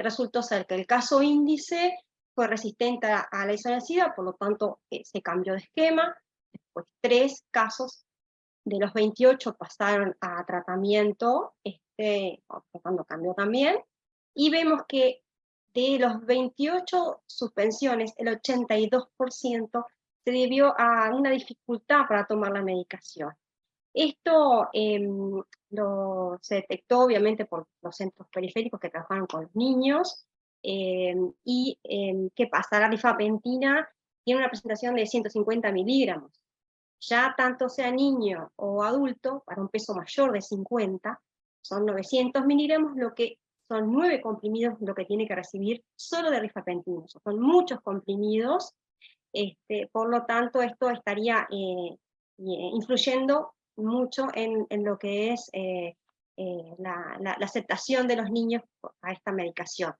resultó ser que el caso índice fue resistente a la isoniazida, por lo tanto se cambió de esquema. Después 3 casos de los 28 pasaron a tratamiento, cuando cambió también, y vemos que de los 28 suspensiones, el 82% se debió a una dificultad para tomar la medicación. Esto se detectó obviamente por los centros periféricos que trabajaron con los niños, y ¿qué pasa? La rifampicina tiene una presentación de 150 miligramos. Ya tanto sea niño o adulto, para un peso mayor de 50, son 900 miligramos, lo que son 9 comprimidos lo que tiene que recibir solo de rifampicina. Son muchos comprimidos, por lo tanto esto estaría influyendo mucho en lo que es la aceptación de los niños a esta medicación.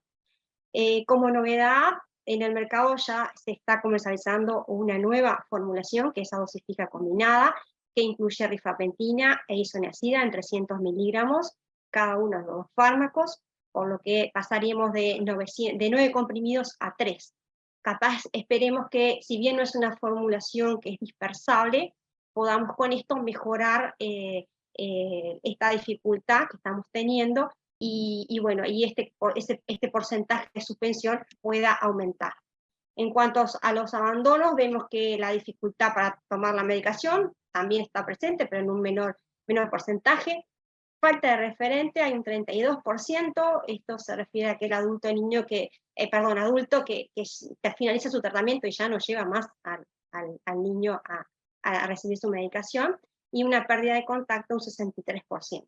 Como novedad, en el mercado ya se está comercializando una nueva formulación, que es la dosis fija combinada, que incluye rifampicina e isoniazida en 300 miligramos, cada uno de los 2 fármacos, por lo que pasaríamos de 9 comprimidos a 3. Capaz esperemos que, si bien no es una formulación que es dispersable, podamos con esto mejorar esta dificultad que estamos teniendo, y bueno, y este porcentaje de suspensión pueda aumentar. En cuanto a los abandonos, vemos que la dificultad para tomar la medicación también está presente, pero en un menor porcentaje. Falta de referente, hay un 32%, esto se refiere a aquel adulto que finaliza su tratamiento y ya no lleva más al niño a recibir su medicación, y una pérdida de contacto, un 63%.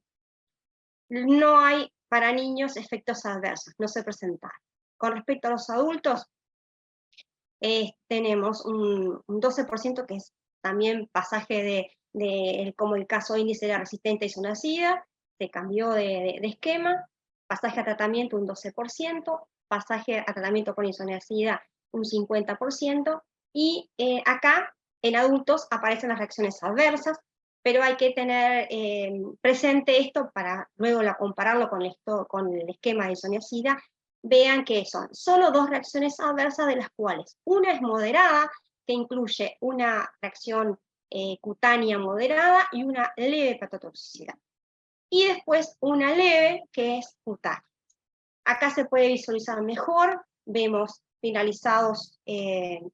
No hay para niños efectos adversos, no se presentaron. Con respecto a los adultos, tenemos un 12% que es también pasaje como el caso índice de la resistente a isoniazida, se cambió de esquema, pasaje a tratamiento un 12%, pasaje a tratamiento con isoniazida un 50%, y acá en adultos aparecen las reacciones adversas, pero hay que tener presente esto para luego compararlo con el esquema de isoniazida. Vean que son solo 2 reacciones adversas, de las cuales una es moderada, que incluye una reacción cutánea moderada y una leve hepatotoxicidad. Y después una leve, que es cutánea. Acá se puede visualizar mejor, vemos finalizados en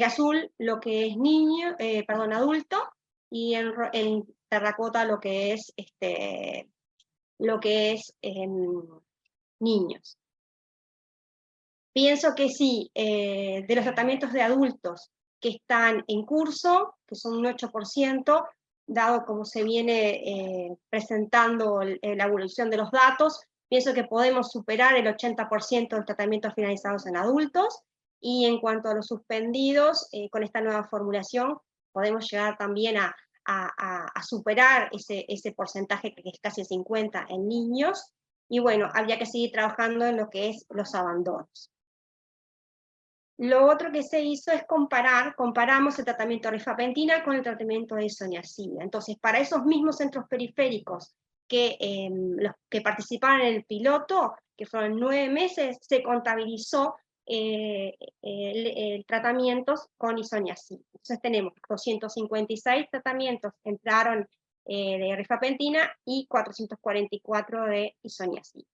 azul lo que es adulto, y en terracota lo que es niños. Pienso que sí, de los tratamientos de adultos que están en curso, que son un 8%, dado como se viene presentando la evolución de los datos, pienso que podemos superar el 80% de tratamientos finalizados en adultos, y en cuanto a los suspendidos, con esta nueva formulación, podemos llegar también a superar ese porcentaje, que es casi 50 en niños, y bueno, habría que seguir trabajando en lo que es los abandonos. Lo otro que se hizo es comparamos el tratamiento de rifampicina con el tratamiento de isoniazida. Entonces, para esos mismos centros periféricos los que participaron en el piloto, que fueron 9 meses, se contabilizó tratamientos con isoniazida. Entonces tenemos 256 tratamientos entraron de rifampicina y 444 de isoniazida.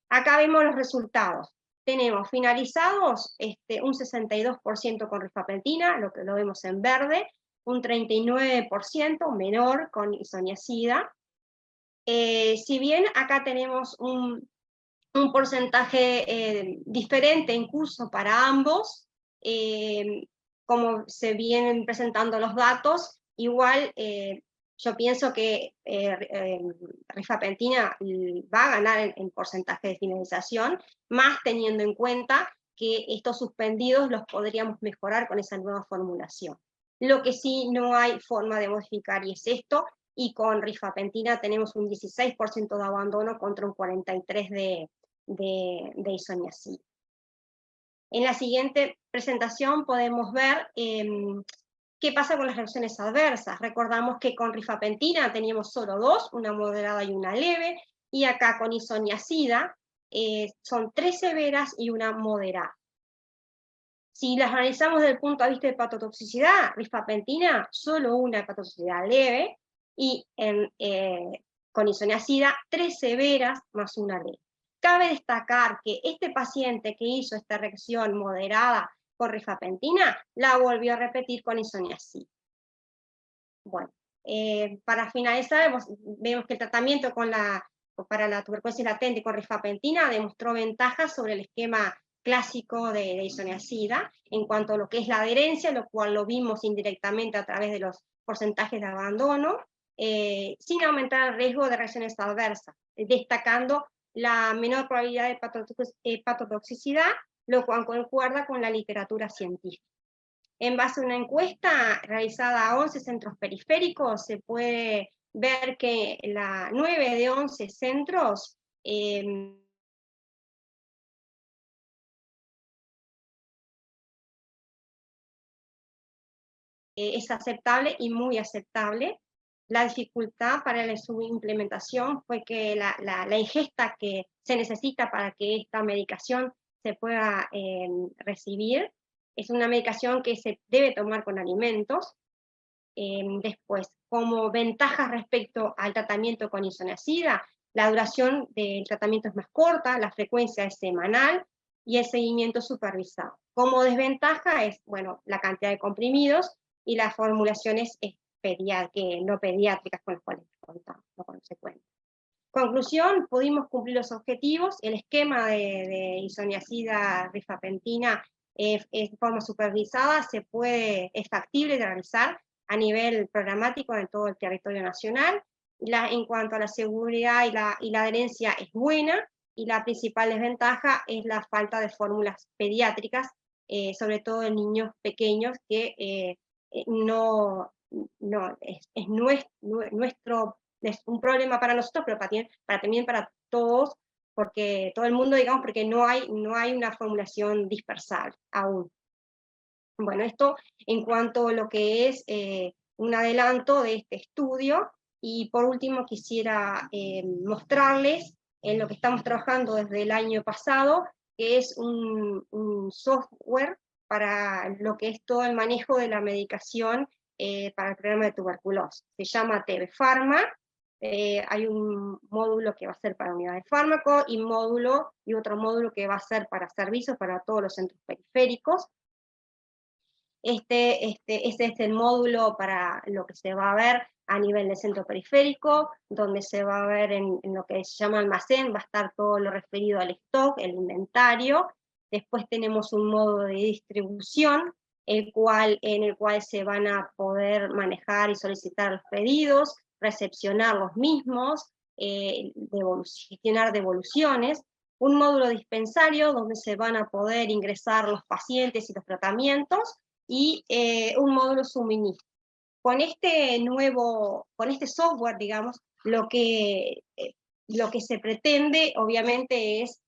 Acá vemos los resultados. tenemos finalizados un 62% con rifampicina, lo que lo vemos en verde, un 39% menor con isoniazida. Si bien acá tenemos un porcentaje diferente en curso para ambos, como se vienen presentando los datos, igual yo pienso que rifampicina va a ganar en porcentaje de finalización, más teniendo en cuenta que estos suspendidos los podríamos mejorar con esa nueva formulación. Lo que sí no hay forma de modificar, y es esto, y con rifampicina tenemos un 16% de abandono contra un 43% de isoniazida. En la siguiente presentación podemos ver qué pasa con las reacciones adversas. Recordamos que con rifampicina teníamos solo dos, una moderada y una leve, y acá con isoniazida son 3 severas y una moderada. Si las analizamos desde el punto de vista de hepatotoxicidad, rifampicina solo una hepatotoxicidad leve, y con isoniazida 3 severas más una leve. Cabe destacar que este paciente que hizo esta reacción moderada con rifampicina la volvió a repetir con isoniazida. Bueno, para finalizar, vemos que el tratamiento para la tuberculosis latente con rifampicina demostró ventajas sobre el esquema clásico de isoniazida en cuanto a lo que es la adherencia, lo cual lo vimos indirectamente a través de los porcentajes de abandono, sin aumentar el riesgo de reacciones adversas, destacando la menor probabilidad de hepatotoxicidad, lo cual concuerda con la literatura científica. En base a una encuesta realizada a 11 centros periféricos, se puede ver que 9 de 11 centros es aceptable y muy aceptable. La dificultad para su implementación fue que la ingesta que se necesita para que esta medicación se pueda recibir es una medicación que se debe tomar con alimentos. Después, como ventajas respecto al tratamiento con isoniazida, la duración del tratamiento es más corta, la frecuencia es semanal y el seguimiento supervisado. Como desventaja es, bueno, la cantidad de comprimidos y las formulaciones no pediátricas con las cuales contamos, no con se cuenta. Conclusión, pudimos cumplir los objetivos, el esquema de isoniazida rifampicina de forma supervisada es factible de realizar a nivel programático en todo el territorio nacional. En cuanto a la seguridad y la adherencia es buena, y la principal desventaja es la falta de fórmulas pediátricas, sobre todo en niños pequeños, que es un problema para nosotros, pero también para todos, porque todo el mundo, digamos, porque no hay una formulación dispersable aún. Bueno, esto en cuanto a lo que es un adelanto de este estudio, y por último quisiera mostrarles en lo que estamos trabajando desde el año pasado, que es un software para lo que es todo el manejo de la medicación para el programa de tuberculosis. Se llama TV Pharma. Hay un módulo que va a ser para unidad de fármaco y otro módulo que va a ser para servicios para todos los centros periféricos. Este es el módulo para lo que se va a ver a nivel de centro periférico, donde se va a ver en lo que se llama almacén, va a estar todo lo referido al stock, el inventario. Después tenemos un modo de distribución, en el cual se van a poder manejar y solicitar los pedidos, recepcionar los mismos, gestionar devoluciones. Un módulo dispensario donde se van a poder ingresar los pacientes y los tratamientos, y un módulo suministro. Con este software, digamos, lo que se pretende, obviamente, es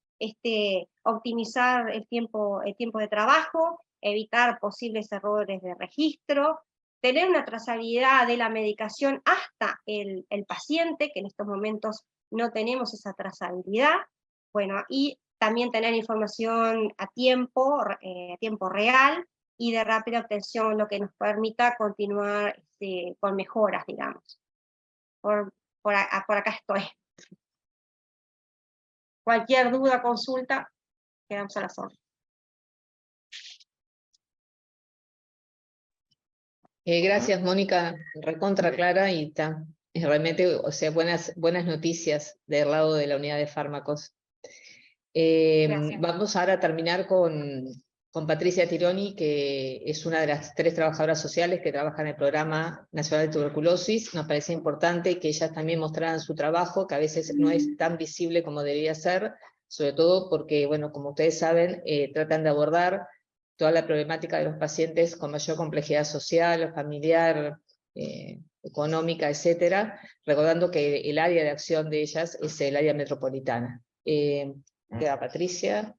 optimizar el tiempo de trabajo, evitar posibles errores de registro, tener una trazabilidad de la medicación hasta el paciente, que en estos momentos no tenemos esa trazabilidad, bueno, y también tener información a tiempo real, y de rápida obtención, lo que nos permita continuar con mejoras, digamos. Por acá estoy. Cualquier duda, consulta. quedamos a las órdenes. Gracias, Mónica, recontra clara y realmente, o sea, buenas noticias del lado de la unidad de fármacos. Gracias. Vamos ahora a terminar con Patricia Tironi, que es una de las 3 trabajadoras sociales que trabaja en el Programa Nacional de Tuberculosis. Nos parece importante que ellas también mostraran su trabajo, que a veces no es tan visible como debería ser, sobre todo porque, bueno, como ustedes saben, tratan de abordar toda la problemática de los pacientes con mayor complejidad social, familiar, económica, etcétera, recordando que el área de acción de ellas es el área metropolitana. Queda Patricia.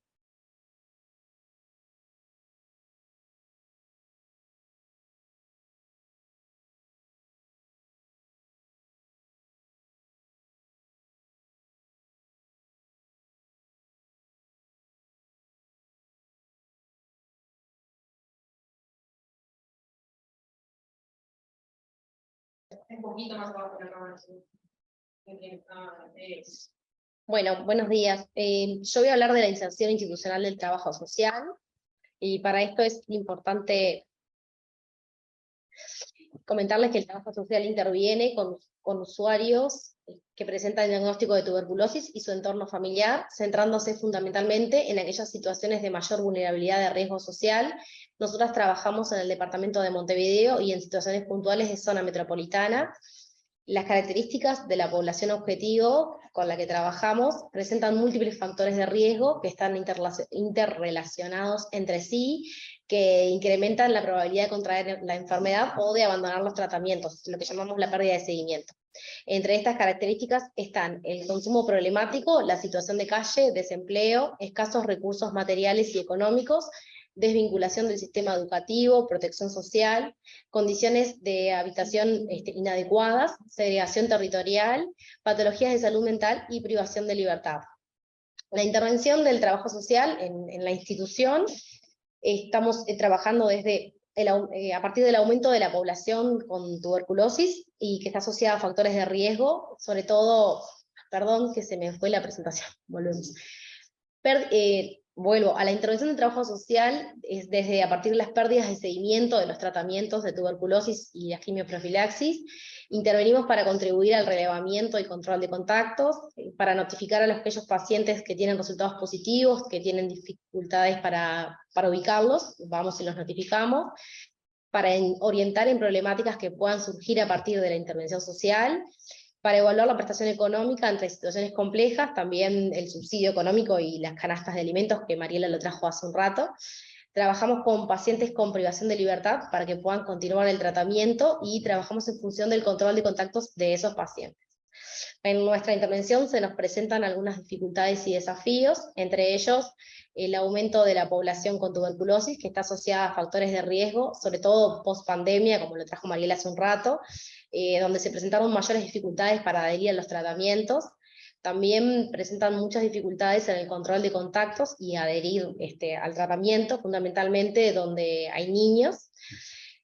Un poquito más abajo de la cámara. Bueno, buenos días. Yo voy a hablar de la inserción institucional del trabajo social, y para esto es importante comentarles que el trabajo social interviene con usuarios que presentan diagnóstico de tuberculosis y su entorno familiar, centrándose fundamentalmente en aquellas situaciones de mayor vulnerabilidad de riesgo social. Nosotras trabajamos en el departamento de Montevideo y en situaciones puntuales de zona metropolitana. Las características de la población objetivo con la que trabajamos presentan múltiples factores de riesgo que están interrelacionados entre sí, que incrementan la probabilidad de contraer la enfermedad o de abandonar los tratamientos, lo que llamamos la pérdida de seguimiento. Entre estas características están el consumo problemático, la situación de calle, desempleo, escasos recursos materiales y económicos, desvinculación del sistema educativo, protección social, condiciones de habitación inadecuadas, segregación territorial, patologías de salud mental y privación de libertad. La intervención del trabajo social en la institución, estamos trabajando desde a partir del aumento de la población con tuberculosis y que está asociada a factores de riesgo, sobre todo, perdón que se me fue la presentación, volvemos. Vuelvo a la intervención del trabajo social, es desde a partir de las pérdidas de seguimiento de los tratamientos de tuberculosis y la quimioprofilaxis. Intervenimos para contribuir al relevamiento y control de contactos, para notificar a aquellos pacientes que tienen resultados positivos, que tienen dificultades para ubicarlos, vamos y los notificamos, para orientar en problemáticas que puedan surgir a partir de la intervención social, para evaluar la prestación económica entre situaciones complejas, también el subsidio económico y las canastas de alimentos que Mariela lo trajo hace un rato. Trabajamos con pacientes con privación de libertad para que puedan continuar el tratamiento y trabajamos en función del control de contactos de esos pacientes. En nuestra intervención se nos presentan algunas dificultades y desafíos, entre ellos el aumento de la población con tuberculosis, que está asociada a factores de riesgo, sobre todo post-pandemia, como lo trajo Mariela hace un rato, donde se presentaron mayores dificultades para adherir a los tratamientos. También presentan muchas dificultades en el control de contactos y adherir al tratamiento, fundamentalmente donde hay niños.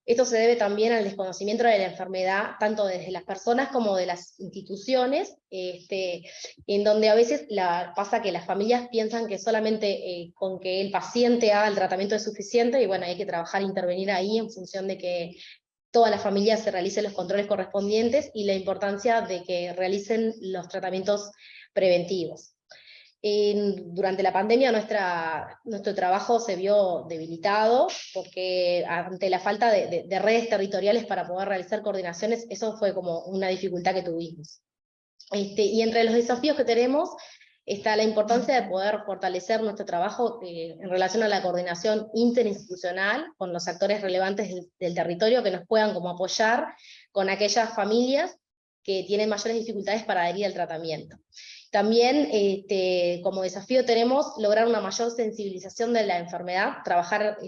Esto se debe también al desconocimiento de la enfermedad, tanto desde las personas como de las instituciones, en donde a veces pasa que las familias piensan que solamente con que el paciente haga el tratamiento es suficiente, y bueno, hay que trabajar, intervenir ahí en función de que toda la familia se realicen los controles correspondientes y la importancia de que realicen los tratamientos preventivos. Durante la pandemia nuestro trabajo se vio debilitado, porque ante la falta de redes territoriales para poder realizar coordinaciones, eso fue como una dificultad que tuvimos. Y entre los desafíos que tenemos está la importancia de poder fortalecer nuestro trabajo en relación a la coordinación interinstitucional con los actores relevantes del territorio que nos puedan como apoyar con aquellas familias que tienen mayores dificultades para adherir al tratamiento. También como desafío tenemos lograr una mayor sensibilización de la enfermedad, trabajar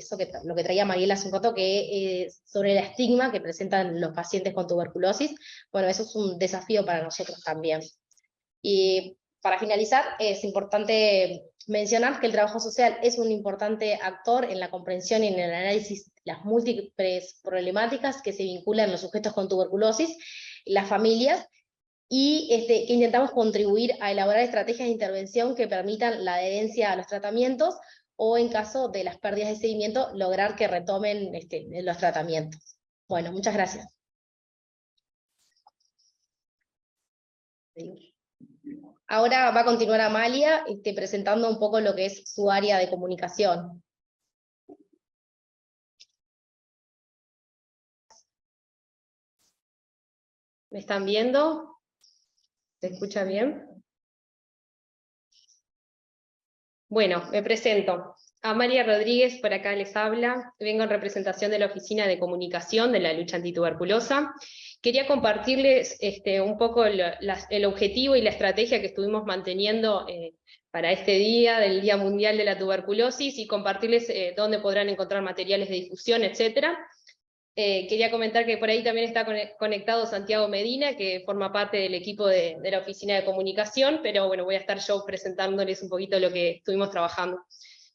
lo que traía Mariela hace un rato, que sobre el estigma que presentan los pacientes con tuberculosis. Bueno, eso es un desafío para nosotros también. Y para finalizar, es importante mencionar que el trabajo social es un importante actor en la comprensión y en el análisis de las múltiples problemáticas que se vinculan los sujetos con tuberculosis, las familias, y que intentamos contribuir a elaborar estrategias de intervención que permitan la adherencia a los tratamientos, o en caso de las pérdidas de seguimiento, lograr que retomen los tratamientos. Bueno, muchas gracias. Ahora va a continuar Amalia presentando un poco lo que es su área de comunicación. ¿Me están viendo? ¿Se escucha bien? Bueno, me presento. Amalia Rodríguez, por acá les habla. Vengo en representación de la Oficina de Comunicación de la Lucha Antituberculosa. Quería compartirles un poco el objetivo y la estrategia que estuvimos manteniendo para este día, del Día Mundial de la Tuberculosis, y compartirles dónde podrán encontrar materiales de difusión, etc. Quería comentar que por ahí también está conectado Santiago Medina, que forma parte del equipo de la Oficina de Comunicación, pero bueno, voy a estar yo presentándoles un poquito lo que estuvimos trabajando.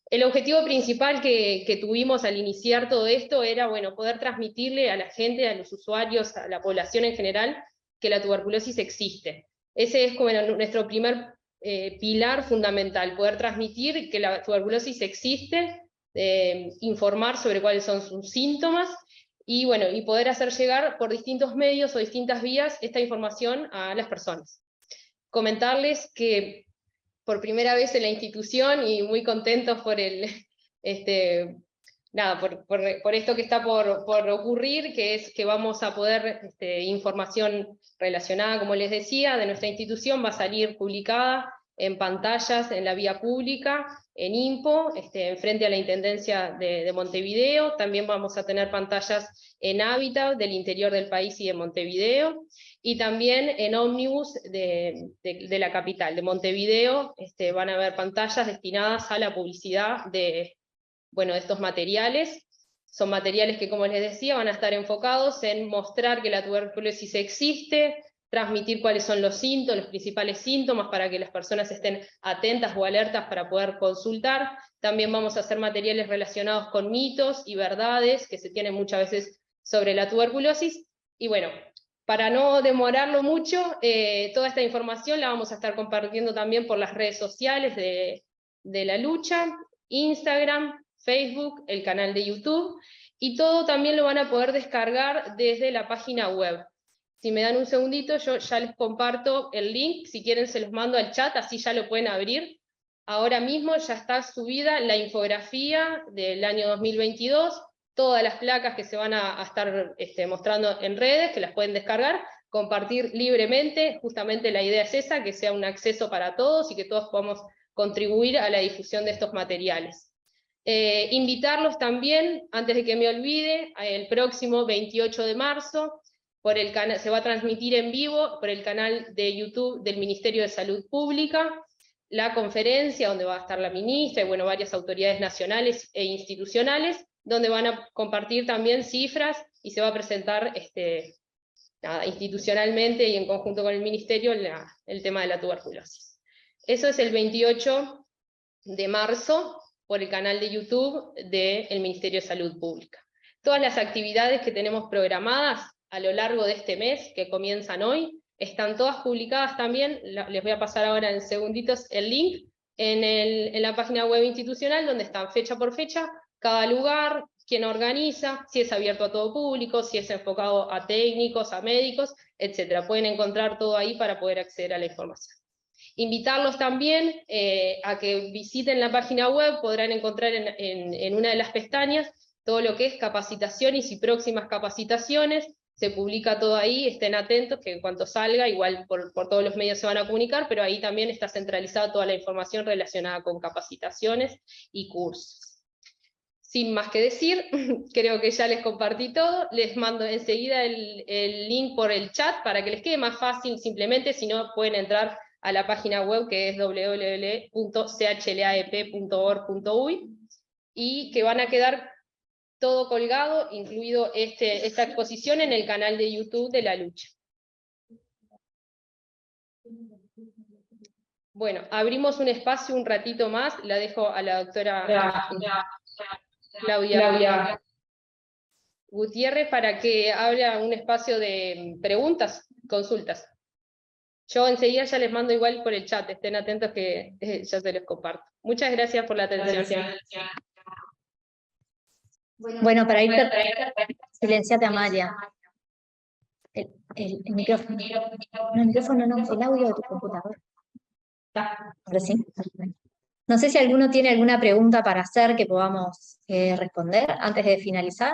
El objetivo principal que tuvimos al iniciar todo esto era, bueno, poder transmitirle a la gente, a los usuarios, a la población en general, que la tuberculosis existe. Ese es como nuestro primer pilar fundamental, poder transmitir que la tuberculosis existe, informar sobre cuáles son sus síntomas, y bueno, y poder hacer llegar por distintos medios o distintas vías esta información a las personas. Comentarles que por primera vez en la institución, y muy contentos por por esto que está por ocurrir, que es que vamos a poder, información relacionada, como les decía, de nuestra institución va a salir publicada en pantallas, en la vía pública, en INPO, frente a la Intendencia de Montevideo. También vamos a tener pantallas en Hábitat del interior del país y de Montevideo, y también en ómnibus de la capital, de Montevideo. Van a haber pantallas destinadas a la publicidad de estos materiales. Son materiales que, como les decía, van a estar enfocados en mostrar que la tuberculosis existe, transmitir cuáles son los síntomas, los principales síntomas, para que las personas estén atentas o alertas para poder consultar. También vamos a hacer materiales relacionados con mitos y verdades que se tienen muchas veces sobre la tuberculosis. Y bueno, para no demorarlo mucho, toda esta información la vamos a estar compartiendo también por las redes sociales de la lucha, Instagram, Facebook, el canal de YouTube, y todo también lo van a poder descargar desde la página web. Si me dan un segundito, yo ya les comparto el link, si quieren se los mando al chat, así ya lo pueden abrir. Ahora mismo ya está subida la infografía del año 2022, todas las placas que se van a estar mostrando en redes, que las pueden descargar, compartir libremente. Justamente la idea es esa, que sea un acceso para todos y que todos podamos contribuir a la difusión de estos materiales. Invitarlos también, antes de que me olvide, el próximo 28 de marzo, se va a transmitir en vivo por el canal de YouTube del Ministerio de Salud Pública, la conferencia donde va a estar la ministra y varias autoridades nacionales e institucionales, donde van a compartir también cifras, y se va a presentar institucionalmente y en conjunto con el Ministerio el tema de la tuberculosis. Eso es el 28 de marzo por el canal de YouTube del Ministerio de Salud Pública. Todas las actividades que tenemos programadas a lo largo de este mes, que comienzan hoy, están todas publicadas también. Les voy a pasar ahora en segunditos el link en la página web institucional, donde están fecha por fecha, cada lugar, quién organiza, si es abierto a todo público, si es enfocado a técnicos, a médicos, etc. Pueden encontrar todo ahí para poder acceder a la información. Invitarlos también a que visiten la página web. Podrán encontrar en una de las pestañas todo lo que es capacitaciones y próximas capacitaciones. Se publica todo ahí, estén atentos, que en cuanto salga, igual por todos los medios se van a comunicar, pero ahí también está centralizada toda la información relacionada con capacitaciones y cursos. Sin más que decir, creo que ya les compartí todo. Les mando enseguida el link por el chat para que les quede más fácil. Simplemente, si no, pueden entrar a la página web, que es www.chlaep.org.uy, y que van a quedar todo colgado, incluido esta exposición, en el canal de YouTube de la lucha. Bueno, abrimos un espacio un ratito más, la dejo a la doctora Claudia Gutiérrez para que hable un espacio de preguntas, consultas. Yo enseguida ya les mando igual por el chat, estén atentos que ya se los comparto. Muchas gracias por la atención. Bueno, para ir, silenciate Amalia. El micrófono. No, el micrófono no, el audio de tu computador. Ahora sí. No sé si alguno tiene alguna pregunta para hacer que podamos responder antes de finalizar.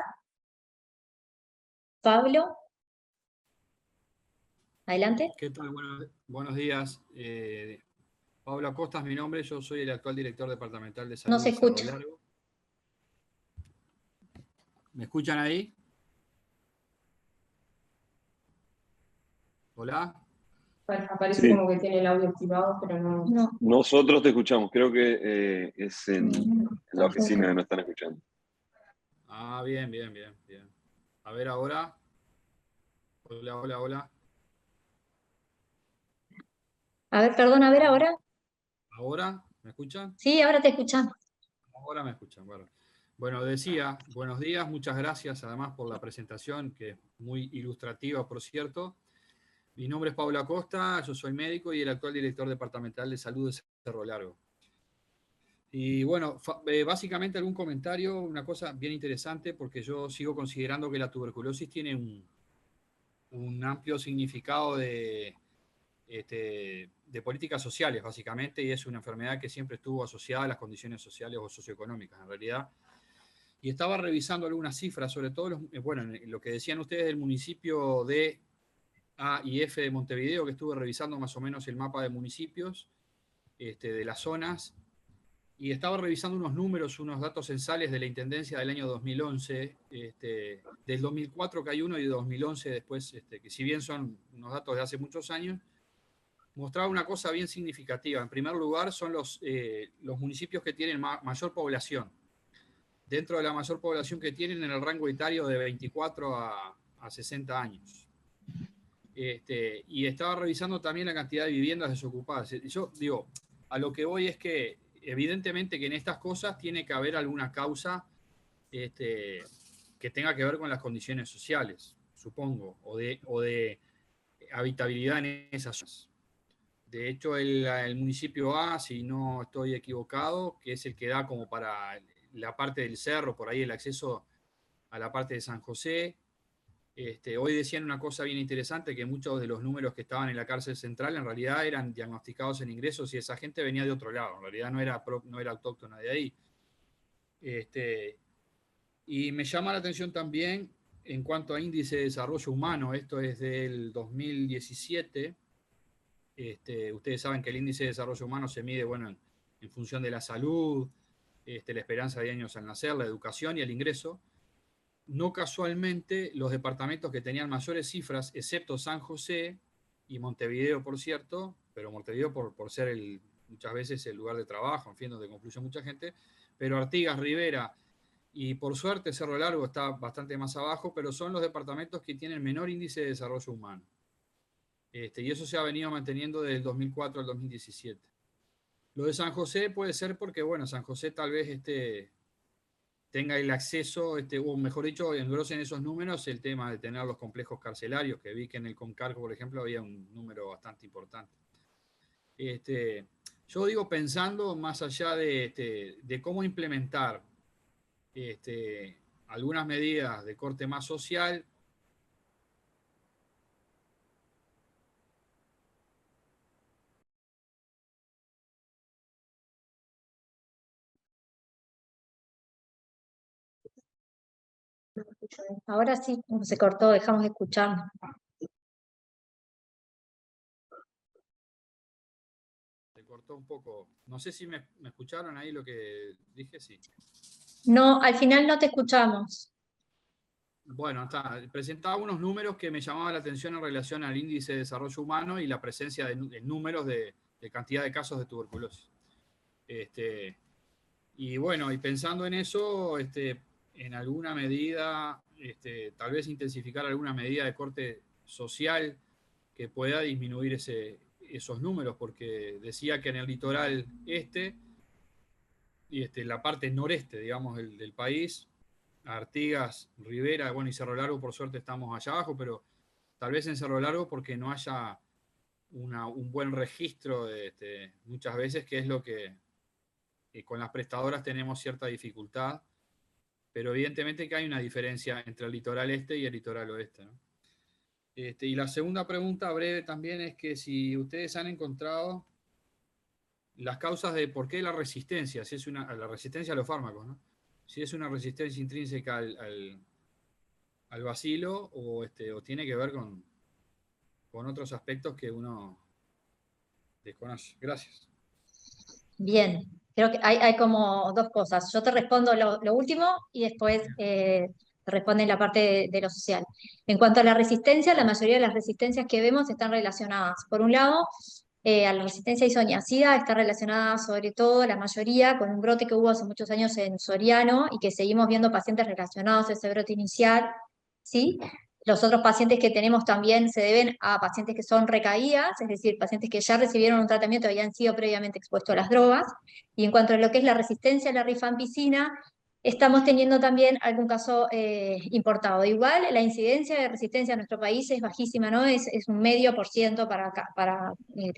Pablo. Adelante. ¿Qué tal? Buenos días. Pablo Acosta es mi nombre, yo soy el actual director departamental de salud No se de Cerro escucha. Largo. ¿Me escuchan ahí? ¿Hola? Aparece Sí. como que tiene el audio activado, pero no. No. Nosotros te escuchamos, creo que es en la oficina que nos están escuchando. Ah, bien. A ver ahora. Hola. A ver, perdón, a ver ahora. ¿Ahora? ¿Me escuchan? Sí, ahora te escuchamos. Ahora me escuchan, bueno, decía, buenos días, muchas gracias además por la presentación, que es muy ilustrativa, por cierto. Mi nombre es Pablo Acosta, yo soy médico y el actual director departamental de salud de Cerro Largo. Y bueno, básicamente algún comentario, una cosa bien interesante, porque yo sigo considerando que la tuberculosis tiene un amplio significado de políticas sociales, básicamente, y es una enfermedad que siempre estuvo asociada a las condiciones sociales o socioeconómicas, en realidad. Y estaba revisando algunas cifras, sobre todo lo que decían ustedes del municipio D, A y F de Montevideo, que estuve revisando más o menos el mapa de municipios, de las zonas, y estaba revisando unos números, unos datos censales de la Intendencia del año 2011, del 2004 que hay uno y de 2011 después, que si bien son unos datos de hace muchos años, mostraba una cosa bien significativa. En primer lugar, son los municipios que tienen mayor población. Dentro de la mayor población que tienen en el rango etario de 24 a 60 años. Y estaba revisando también la cantidad de viviendas desocupadas. Y yo digo, a lo que voy es que evidentemente que en estas cosas tiene que haber alguna causa que tenga que ver con las condiciones sociales, supongo, o de habitabilidad en esas zonas. De hecho, el municipio A, si no estoy equivocado, que es el que da como para la parte del cerro, por ahí el acceso a la parte de San José. Hoy decían una cosa bien interesante, que muchos de los números que estaban en la cárcel central en realidad eran diagnosticados en ingresos y esa gente venía de otro lado, en realidad no era autóctona de ahí. Y me llama la atención también en cuanto a índice de desarrollo humano, esto es del 2017. Ustedes saben que el índice de desarrollo humano se mide en función de la salud, la esperanza de años al nacer, la educación y el ingreso. No casualmente, los departamentos que tenían mayores cifras, excepto San José y Montevideo, por cierto, pero Montevideo por ser muchas veces el lugar de trabajo, en fin, donde confluye mucha gente, pero Artigas, Rivera y por suerte Cerro Largo está bastante más abajo, pero son los departamentos que tienen menor índice de desarrollo humano. Y eso se ha venido manteniendo desde el 2004 al 2017. Lo de San José puede ser porque, bueno, San José tal vez tenga el acceso, o mejor dicho, engrosen esos números el tema de tener los complejos carcelarios, que vi que en el Concargo, por ejemplo, había un número bastante importante. Yo digo, pensando más allá de cómo implementar algunas medidas de corte más social. Ahora sí, se cortó, dejamos de escuchar. Se cortó un poco. No sé si me escucharon ahí lo que dije, sí. No, al final no te escuchamos. Bueno, presentaba unos números que me llamaban la atención en relación al índice de desarrollo humano y la presencia de números de cantidad de casos de tuberculosis. Y bueno, y pensando en eso, en alguna medida, tal vez intensificar alguna medida de corte social que pueda disminuir esos números, porque decía que en el litoral y la parte noreste, digamos, del país, Artigas, Rivera, bueno, y Cerro Largo, por suerte estamos allá abajo, pero tal vez en Cerro Largo porque no haya un buen registro, muchas veces, que es lo que con las prestadoras tenemos cierta dificultad, pero evidentemente que hay una diferencia entre el litoral este y el litoral oeste, ¿no? Y la segunda pregunta breve también es que si ustedes han encontrado las causas de por qué la resistencia, si es la resistencia a los fármacos, ¿no? Si es una resistencia intrínseca al bacilo o tiene que ver con otros aspectos que uno desconoce. Gracias. Bien, creo que hay como dos cosas. Yo te respondo lo último y después te responde la parte de lo social. En cuanto a la resistencia, la mayoría de las resistencias que vemos están relacionadas, por un lado, a la resistencia isoniazida está relacionada sobre todo, la mayoría, con un brote que hubo hace muchos años en Soriano y que seguimos viendo pacientes relacionados a ese brote inicial, ¿sí? Los otros pacientes que tenemos también se deben a pacientes que son recaídas, es decir, pacientes que ya recibieron un tratamiento y habían sido previamente expuestos a las drogas. Y en cuanto a lo que es la resistencia a la rifampicina, estamos teniendo también algún caso importado. Igual, la incidencia de resistencia en nuestro país es bajísima, ¿no? Es un 0,5%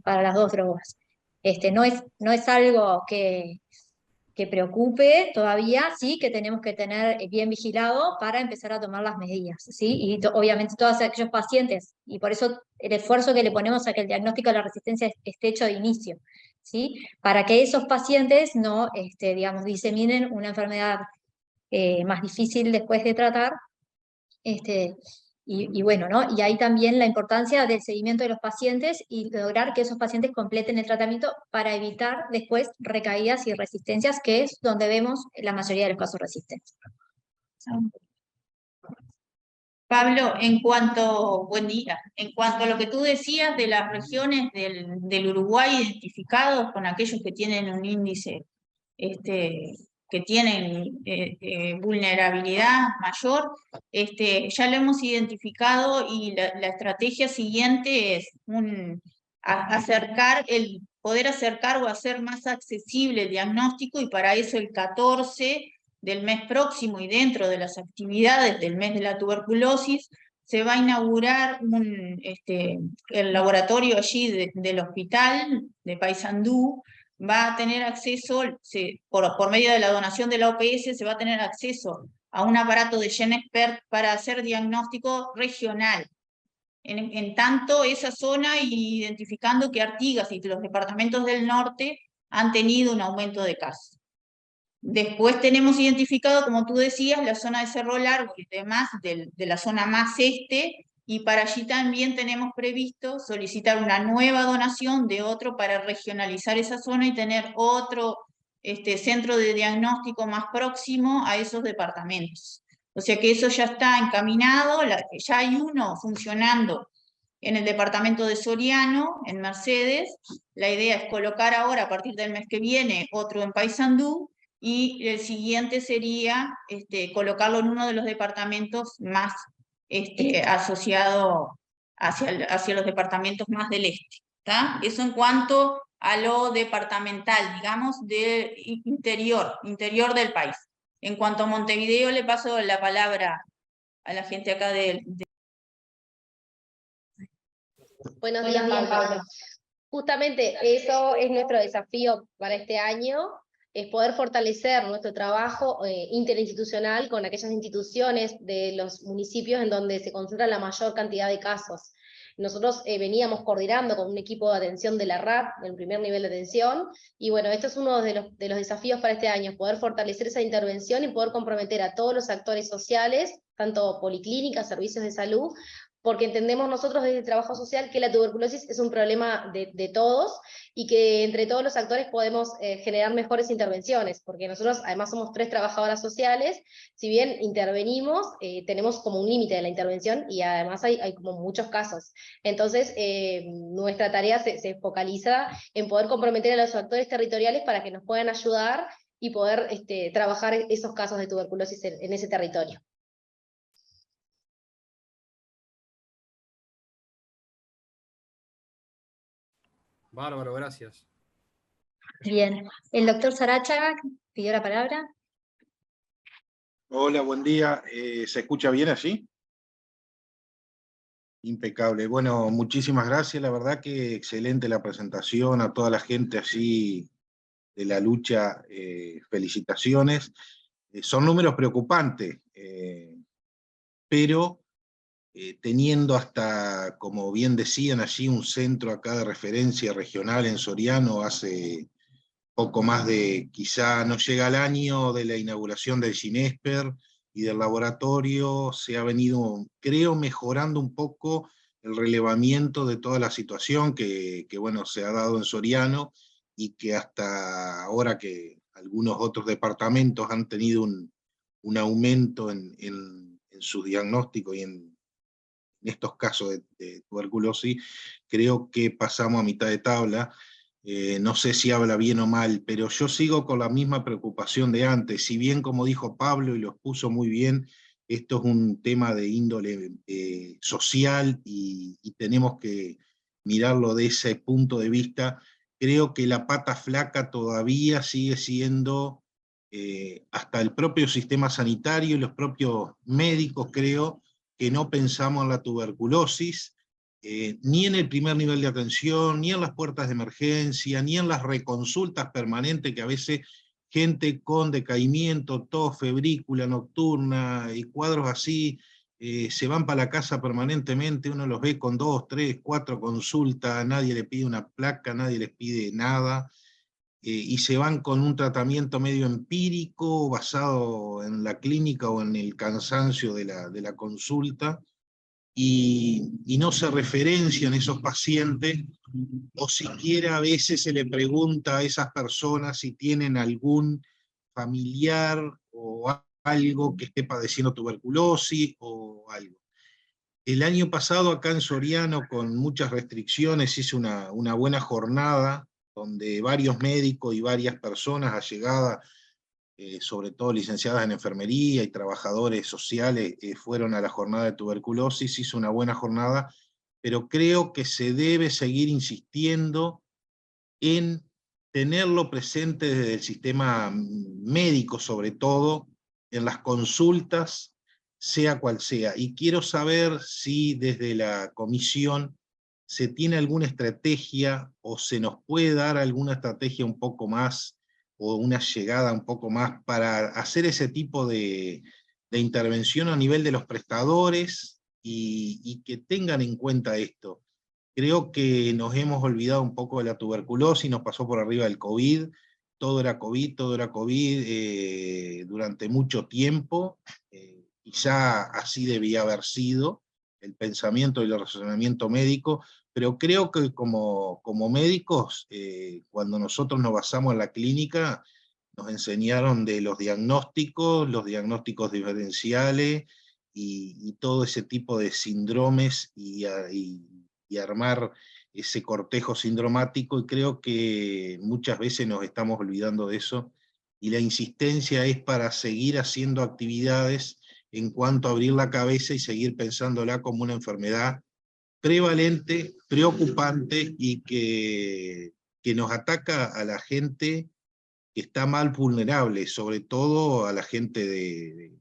para las dos drogas. No es algo que preocupe todavía, sí, que tenemos que tener bien vigilado para empezar a tomar las medidas, ¿sí? Y obviamente todos aquellos pacientes, y por eso el esfuerzo que le ponemos a que el diagnóstico de la resistencia esté hecho de inicio, ¿sí? Para que esos pacientes no, digamos, diseminen una enfermedad más difícil después de tratar, y bueno, ¿no? Y ahí también la importancia del seguimiento de los pacientes y lograr que esos pacientes completen el tratamiento para evitar después recaídas y resistencias, que es donde vemos la mayoría de los casos resistentes. Pablo, buen día, en cuanto a lo que tú decías de las regiones del Uruguay identificados con aquellos que tienen un índice que tienen vulnerabilidad mayor, ya lo hemos identificado y la estrategia siguiente es poder acercar o hacer más accesible el diagnóstico, y para eso el 14 del mes próximo y dentro de las actividades del mes de la tuberculosis se va a inaugurar el laboratorio allí del hospital de Paysandú. Va a tener acceso, por medio de la donación de la OPS, se va a tener acceso a un aparato de GenExpert para hacer diagnóstico regional. En tanto esa zona, identificando que Artigas y los departamentos del norte han tenido un aumento de casos. Después tenemos identificado, como tú decías, la zona de Cerro Largo y demás, de la zona más este, y para allí también tenemos previsto solicitar una nueva donación de otro para regionalizar esa zona y tener otro centro de diagnóstico más próximo a esos departamentos. O sea que eso ya está encaminado, ya hay uno funcionando en el departamento de Soriano, en Mercedes. La idea es colocar ahora, a partir del mes que viene, otro en Paysandú, y el siguiente sería colocarlo en uno de los departamentos más asociado hacia los departamentos más del este. ¿Tá? Eso en cuanto a lo departamental, digamos, de interior del país. En cuanto a Montevideo, le paso la palabra a la gente acá Buenos días, Pablo. Justamente eso es nuestro desafío para este año, es poder fortalecer nuestro trabajo interinstitucional con aquellas instituciones de los municipios en donde se concentra la mayor cantidad de casos. Nosotros veníamos coordinando con un equipo de atención de la RAP, del primer nivel de atención, y bueno, esto es uno de los desafíos para este año, poder fortalecer esa intervención y poder comprometer a todos los actores sociales, tanto policlínicas, servicios de salud, porque entendemos nosotros desde el trabajo social que la tuberculosis es un problema de todos, y que entre todos los actores podemos generar mejores intervenciones, porque nosotros además somos 3 trabajadoras sociales, si bien intervenimos, tenemos como un límite de la intervención, y además hay como muchos casos. Entonces, nuestra tarea se focaliza en poder comprometer a los actores territoriales para que nos puedan ayudar y poder trabajar esos casos de tuberculosis en ese territorio. Bárbaro, gracias. Bien, el doctor Sarachaga pidió la palabra. Hola, buen día. ¿Se escucha bien así? Impecable. Bueno, muchísimas gracias. La verdad que excelente la presentación, a toda la gente allí de la lucha, felicitaciones. Son números preocupantes, pero teniendo hasta, como bien decían allí, un centro acá de referencia regional en Soriano hace poco más de, quizá no llega al año de la inauguración del Ginesper y del laboratorio, se ha venido, creo, mejorando un poco el relevamiento de toda la situación que bueno, se ha dado en Soriano, y que hasta ahora que algunos otros departamentos han tenido un aumento en sus diagnósticos y en estos casos de tuberculosis, creo que pasamos a mitad de tabla. No sé si habla bien o mal, pero yo sigo con la misma preocupación de antes. Si bien, como dijo Pablo y lo expuso muy bien, esto es un tema de índole social y tenemos que mirarlo de ese punto de vista. Creo que la pata flaca todavía sigue siendo hasta el propio sistema sanitario y los propios médicos, creo, que no pensamos en la tuberculosis, ni en el primer nivel de atención, ni en las puertas de emergencia, ni en las reconsultas permanentes, que a veces gente con decaimiento, tos, febrícula nocturna y cuadros así, se van para la casa permanentemente, uno los ve con 2, 3, 4 consultas, nadie le pide una placa, nadie les pide nada, y se van con un tratamiento medio empírico, basado en la clínica o en el cansancio de la consulta, y no se referencian esos pacientes, o siquiera a veces se le pregunta a esas personas si tienen algún familiar o algo que esté padeciendo tuberculosis o algo. El año pasado acá en Soriano, con muchas restricciones, hice una buena jornada donde varios médicos y varias personas allegadas, sobre todo licenciadas en enfermería y trabajadores sociales, fueron a la jornada de tuberculosis. Hizo una buena jornada, pero creo que se debe seguir insistiendo en tenerlo presente desde el sistema médico, sobre todo en las consultas, sea cual sea. Y quiero saber si desde la comisión se tiene alguna estrategia, o se nos puede dar alguna estrategia un poco más, o una llegada un poco más, para hacer ese tipo de intervención a nivel de los prestadores, y que tengan en cuenta esto. Creo que nos hemos olvidado un poco de la tuberculosis, nos pasó por arriba el COVID, todo era COVID, todo era COVID, durante mucho tiempo. Quizá así debía haber sido el pensamiento y el razonamiento médico, pero creo que como médicos, cuando nosotros nos basamos en la clínica, nos enseñaron de los diagnósticos diferenciales, y todo ese tipo de síndromes, y armar ese cortejo sindromático, y creo que muchas veces nos estamos olvidando de eso, y la insistencia es para seguir haciendo actividades en cuanto a abrir la cabeza y seguir pensándola como una enfermedad prevalente, preocupante, y que nos ataca a la gente que está más vulnerable, sobre todo a la gente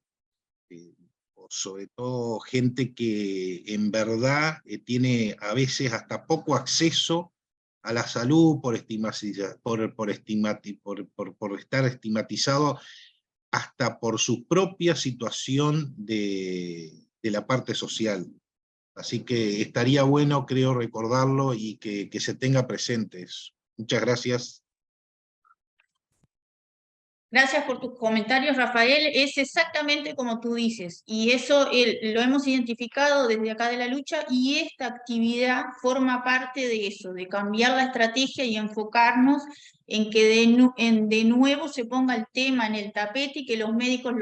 sobre todo gente que en verdad tiene a veces hasta poco acceso a la salud por estar estigmatizado, hasta por su propia situación de la parte social. Así que estaría bueno, creo, recordarlo y que se tenga presentes. Muchas gracias. Gracias por tus comentarios, Rafael. Es exactamente como tú dices, y eso lo hemos identificado desde acá de la lucha, y esta actividad forma parte de eso, de cambiar la estrategia y enfocarnos en que de nuevo se ponga el tema en el tapete, y que los médicos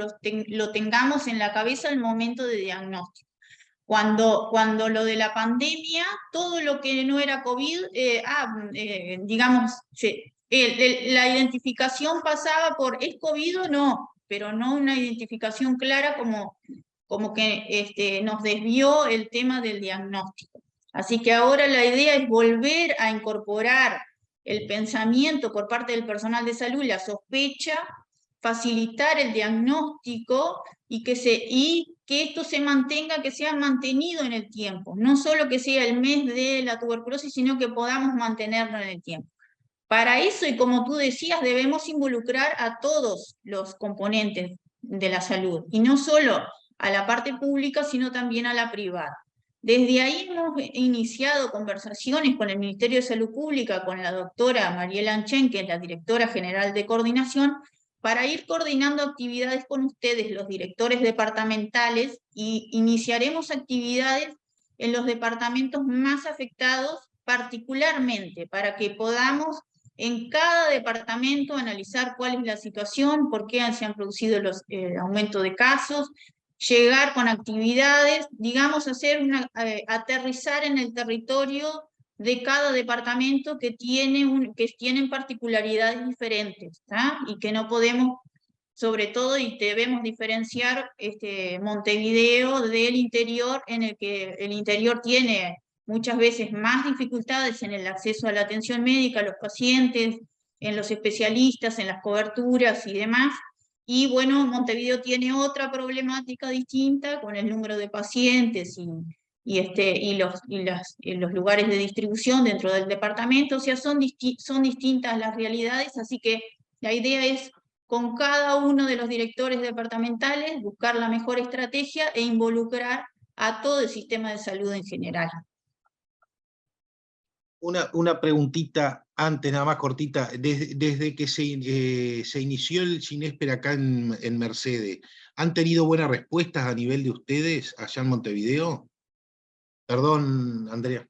lo tengamos en la cabeza al momento de diagnóstico. Cuando lo de la pandemia, todo lo que no era COVID, digamos, la identificación pasaba por ¿es COVID o no? Pero no una identificación clara, como que nos desvió el tema del diagnóstico. Así que ahora la idea es volver a incorporar el pensamiento por parte del personal de salud, la sospecha, facilitar el diagnóstico, y que esto se mantenga, que sea mantenido en el tiempo, no solo que sea el mes de la tuberculosis, sino que podamos mantenerlo en el tiempo. Para eso, y como tú decías, debemos involucrar a todos los componentes de la salud, y no solo a la parte pública, sino también a la privada. Desde ahí hemos iniciado conversaciones con el Ministerio de Salud Pública, con la doctora Mariela Anchen, que es la directora general de coordinación, para ir coordinando actividades con ustedes, los directores departamentales, y iniciaremos actividades en los departamentos más afectados particularmente, para que podamos en cada departamento analizar cuál es la situación, por qué se han producido los aumentos de casos, llegar con actividades, digamos, aterrizar en el territorio de cada departamento que tienen particularidades diferentes, ¿tá? Y que no podemos, sobre todo, y debemos diferenciar Montevideo del interior, en el que el interior tiene muchas veces más dificultades en el acceso a la atención médica, a los pacientes, en los especialistas, en las coberturas y demás. Y bueno, Montevideo tiene otra problemática distinta con el número de pacientes y los lugares de distribución dentro del departamento. O sea, son distintas las realidades, así que la idea es, con cada uno de los directores departamentales, buscar la mejor estrategia e involucrar a todo el sistema de salud en general. Una preguntita antes, nada más cortita. Desde que se inició el Ginesper acá en Mercedes, ¿han tenido buenas respuestas a nivel de ustedes allá en Montevideo? Perdón, Andrea.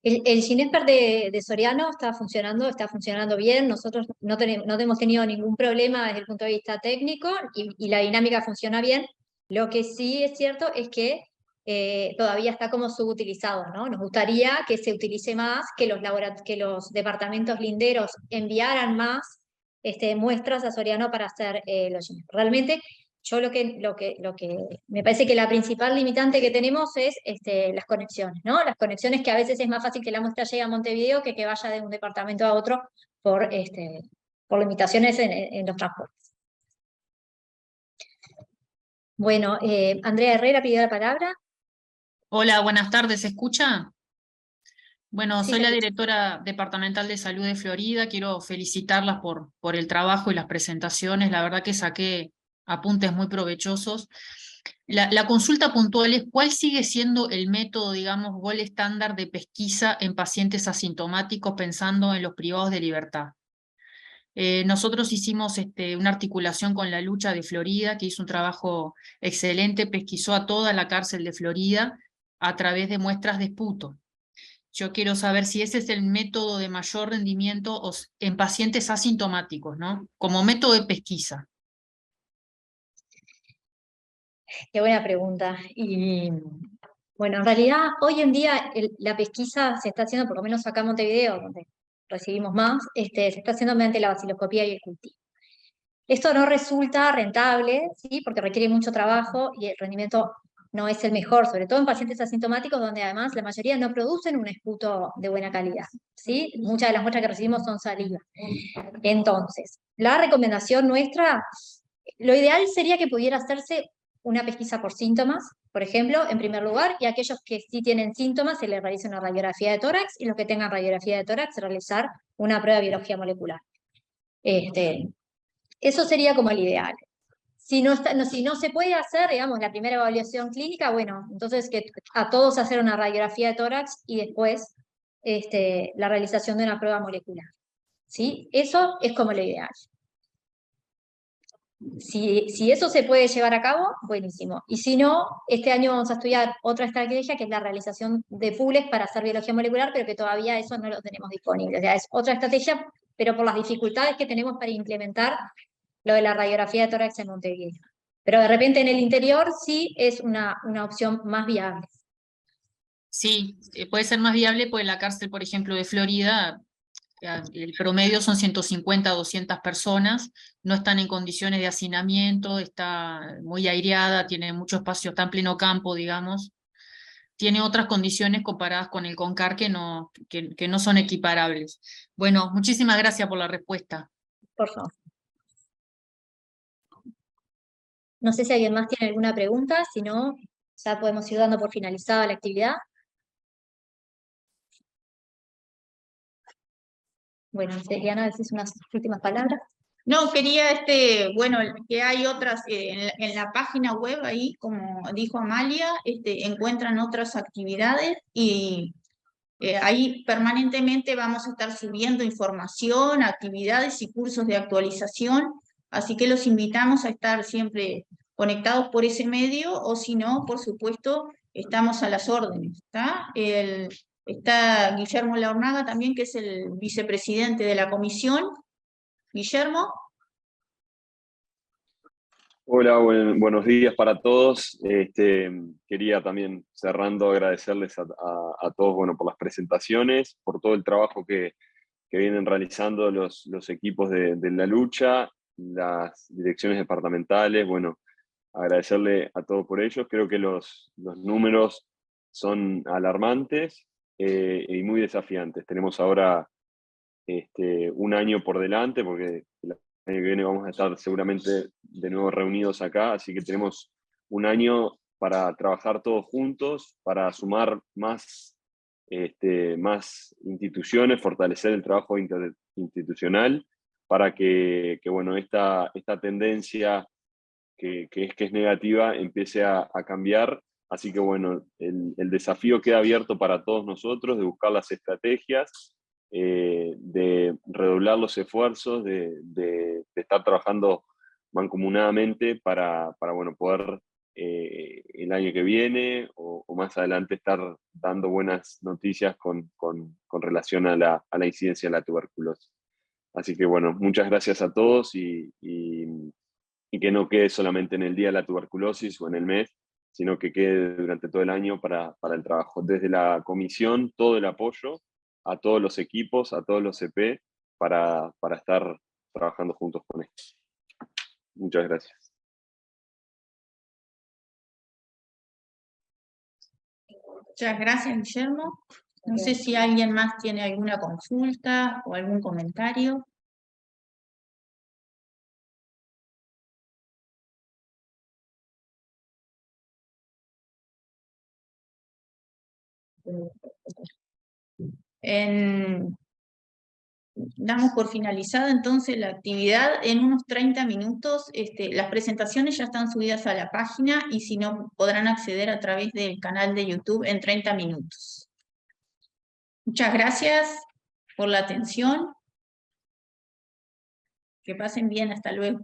El Ginesper de Soriano está funcionando bien. Nosotros no hemos tenido ningún problema desde el punto de vista técnico y la dinámica funciona bien. Lo que sí es cierto es que todavía está como subutilizado, ¿no? Nos gustaría que se utilice más, que los departamentos linderos enviaran más muestras a Soriano para hacer los Ginesper. Realmente, yo lo que me parece que la principal limitante que tenemos es las conexiones, ¿no? Las conexiones, que a veces es más fácil que la muestra llegue a Montevideo que vaya de un departamento a otro por limitaciones en los transportes. Bueno, Andrea Herrera pidió la palabra. Hola, buenas tardes, ¿se escucha? Bueno, Sí, soy se la escucha. directora departamental de salud de Florida. Quiero felicitarlas por el trabajo y las presentaciones. La verdad que saqué apuntes muy provechosos. La consulta puntual es: ¿cuál sigue siendo el método, digamos, gold estándar de pesquisa en pacientes asintomáticos, pensando en los privados de libertad? Nosotros hicimos una articulación con la lucha de Florida, que hizo un trabajo excelente, pesquisó a toda la cárcel de Florida a través de muestras de esputo. Yo quiero saber si ese es el método de mayor rendimiento en pacientes asintomáticos, ¿no? Como método de pesquisa. Qué buena pregunta. Y bueno, en realidad hoy en día la pesquisa se está haciendo, por lo menos acá en Montevideo, donde recibimos más, se está haciendo mediante la baciloscopía y el cultivo. Esto no resulta rentable, ¿sí? Porque requiere mucho trabajo y el rendimiento no es el mejor, sobre todo en pacientes asintomáticos, donde además la mayoría no producen un esputo de buena calidad, ¿sí? Muchas de las muestras que recibimos son saliva. Entonces, la recomendación nuestra, lo ideal sería que pudiera hacerse una pesquisa por síntomas, por ejemplo, en primer lugar, y aquellos que sí tienen síntomas se les realice una radiografía de tórax, y los que tengan radiografía de tórax realizar una prueba de biología molecular. Eso sería como el ideal. Si no se puede hacer, digamos, la primera evaluación clínica, bueno, entonces que a todos hacer una radiografía de tórax y después la realización de una prueba molecular. ¿Sí? Eso es como lo ideal. Si eso se puede llevar a cabo, buenísimo. Y si no, este año vamos a estudiar otra estrategia, que es la realización de pools para hacer biología molecular, pero que todavía eso no lo tenemos disponible. O sea, es otra estrategia, pero por las dificultades que tenemos para implementar lo de la radiografía de tórax en Montevideo. Pero de repente en el interior sí es una opción más viable. Sí, puede ser más viable, pues en la cárcel, por ejemplo, de Florida, el promedio son 150 a 200 personas, no están en condiciones de hacinamiento, está muy aireada, tiene mucho espacio, está en pleno campo, digamos. Tiene otras condiciones comparadas con el CONCAR que no son equiparables. Bueno, muchísimas gracias por la respuesta. Por favor. No sé si alguien más tiene alguna pregunta, si no, ya podemos ir dando por finalizada la actividad. Bueno, Eliana, decís unas últimas palabras. No, quería, bueno, que hay otras, en la página web ahí, como dijo Amalia, encuentran otras actividades y ahí permanentemente vamos a estar subiendo información, actividades y cursos de actualización, así que los invitamos a estar siempre conectados por ese medio, o si no, por supuesto, estamos a las órdenes, ¿está? Está Guillermo Laornaga también, que es el vicepresidente de la comisión. Guillermo. Hola, buenos días para todos. Quería también, cerrando, agradecerles a todos, bueno, por las presentaciones, por todo el trabajo que vienen realizando los equipos de la lucha, las direcciones departamentales, bueno, agradecerle a todos por ellos. Creo que los números son alarmantes y muy desafiantes. Tenemos ahora un año por delante, porque el año que viene vamos a estar seguramente de nuevo reunidos acá, así que tenemos un año para trabajar todos juntos, para sumar más instituciones, fortalecer el trabajo institucional, para que bueno, esta tendencia que es negativa empiece a cambiar. Así que bueno, el desafío queda abierto para todos nosotros, de buscar las estrategias, de redoblar los esfuerzos, de estar trabajando mancomunadamente para bueno, poder el año que viene o más adelante estar dando buenas noticias con relación a la incidencia de la tuberculosis. Así que bueno, muchas gracias a todos y que no quede solamente en el día de la tuberculosis o en el mes, sino que quede durante todo el año para el trabajo. Desde la comisión, todo el apoyo a todos los equipos, a todos los CP, para estar trabajando juntos con esto. Muchas gracias. Muchas gracias, Guillermo. No sé si alguien más tiene alguna consulta o algún comentario. Damos por finalizada entonces la actividad en unos 30 minutos. Las presentaciones ya están subidas a la página y si no podrán acceder a través del canal de YouTube en 30 minutos. Muchas gracias por la atención. Que pasen bien, hasta luego.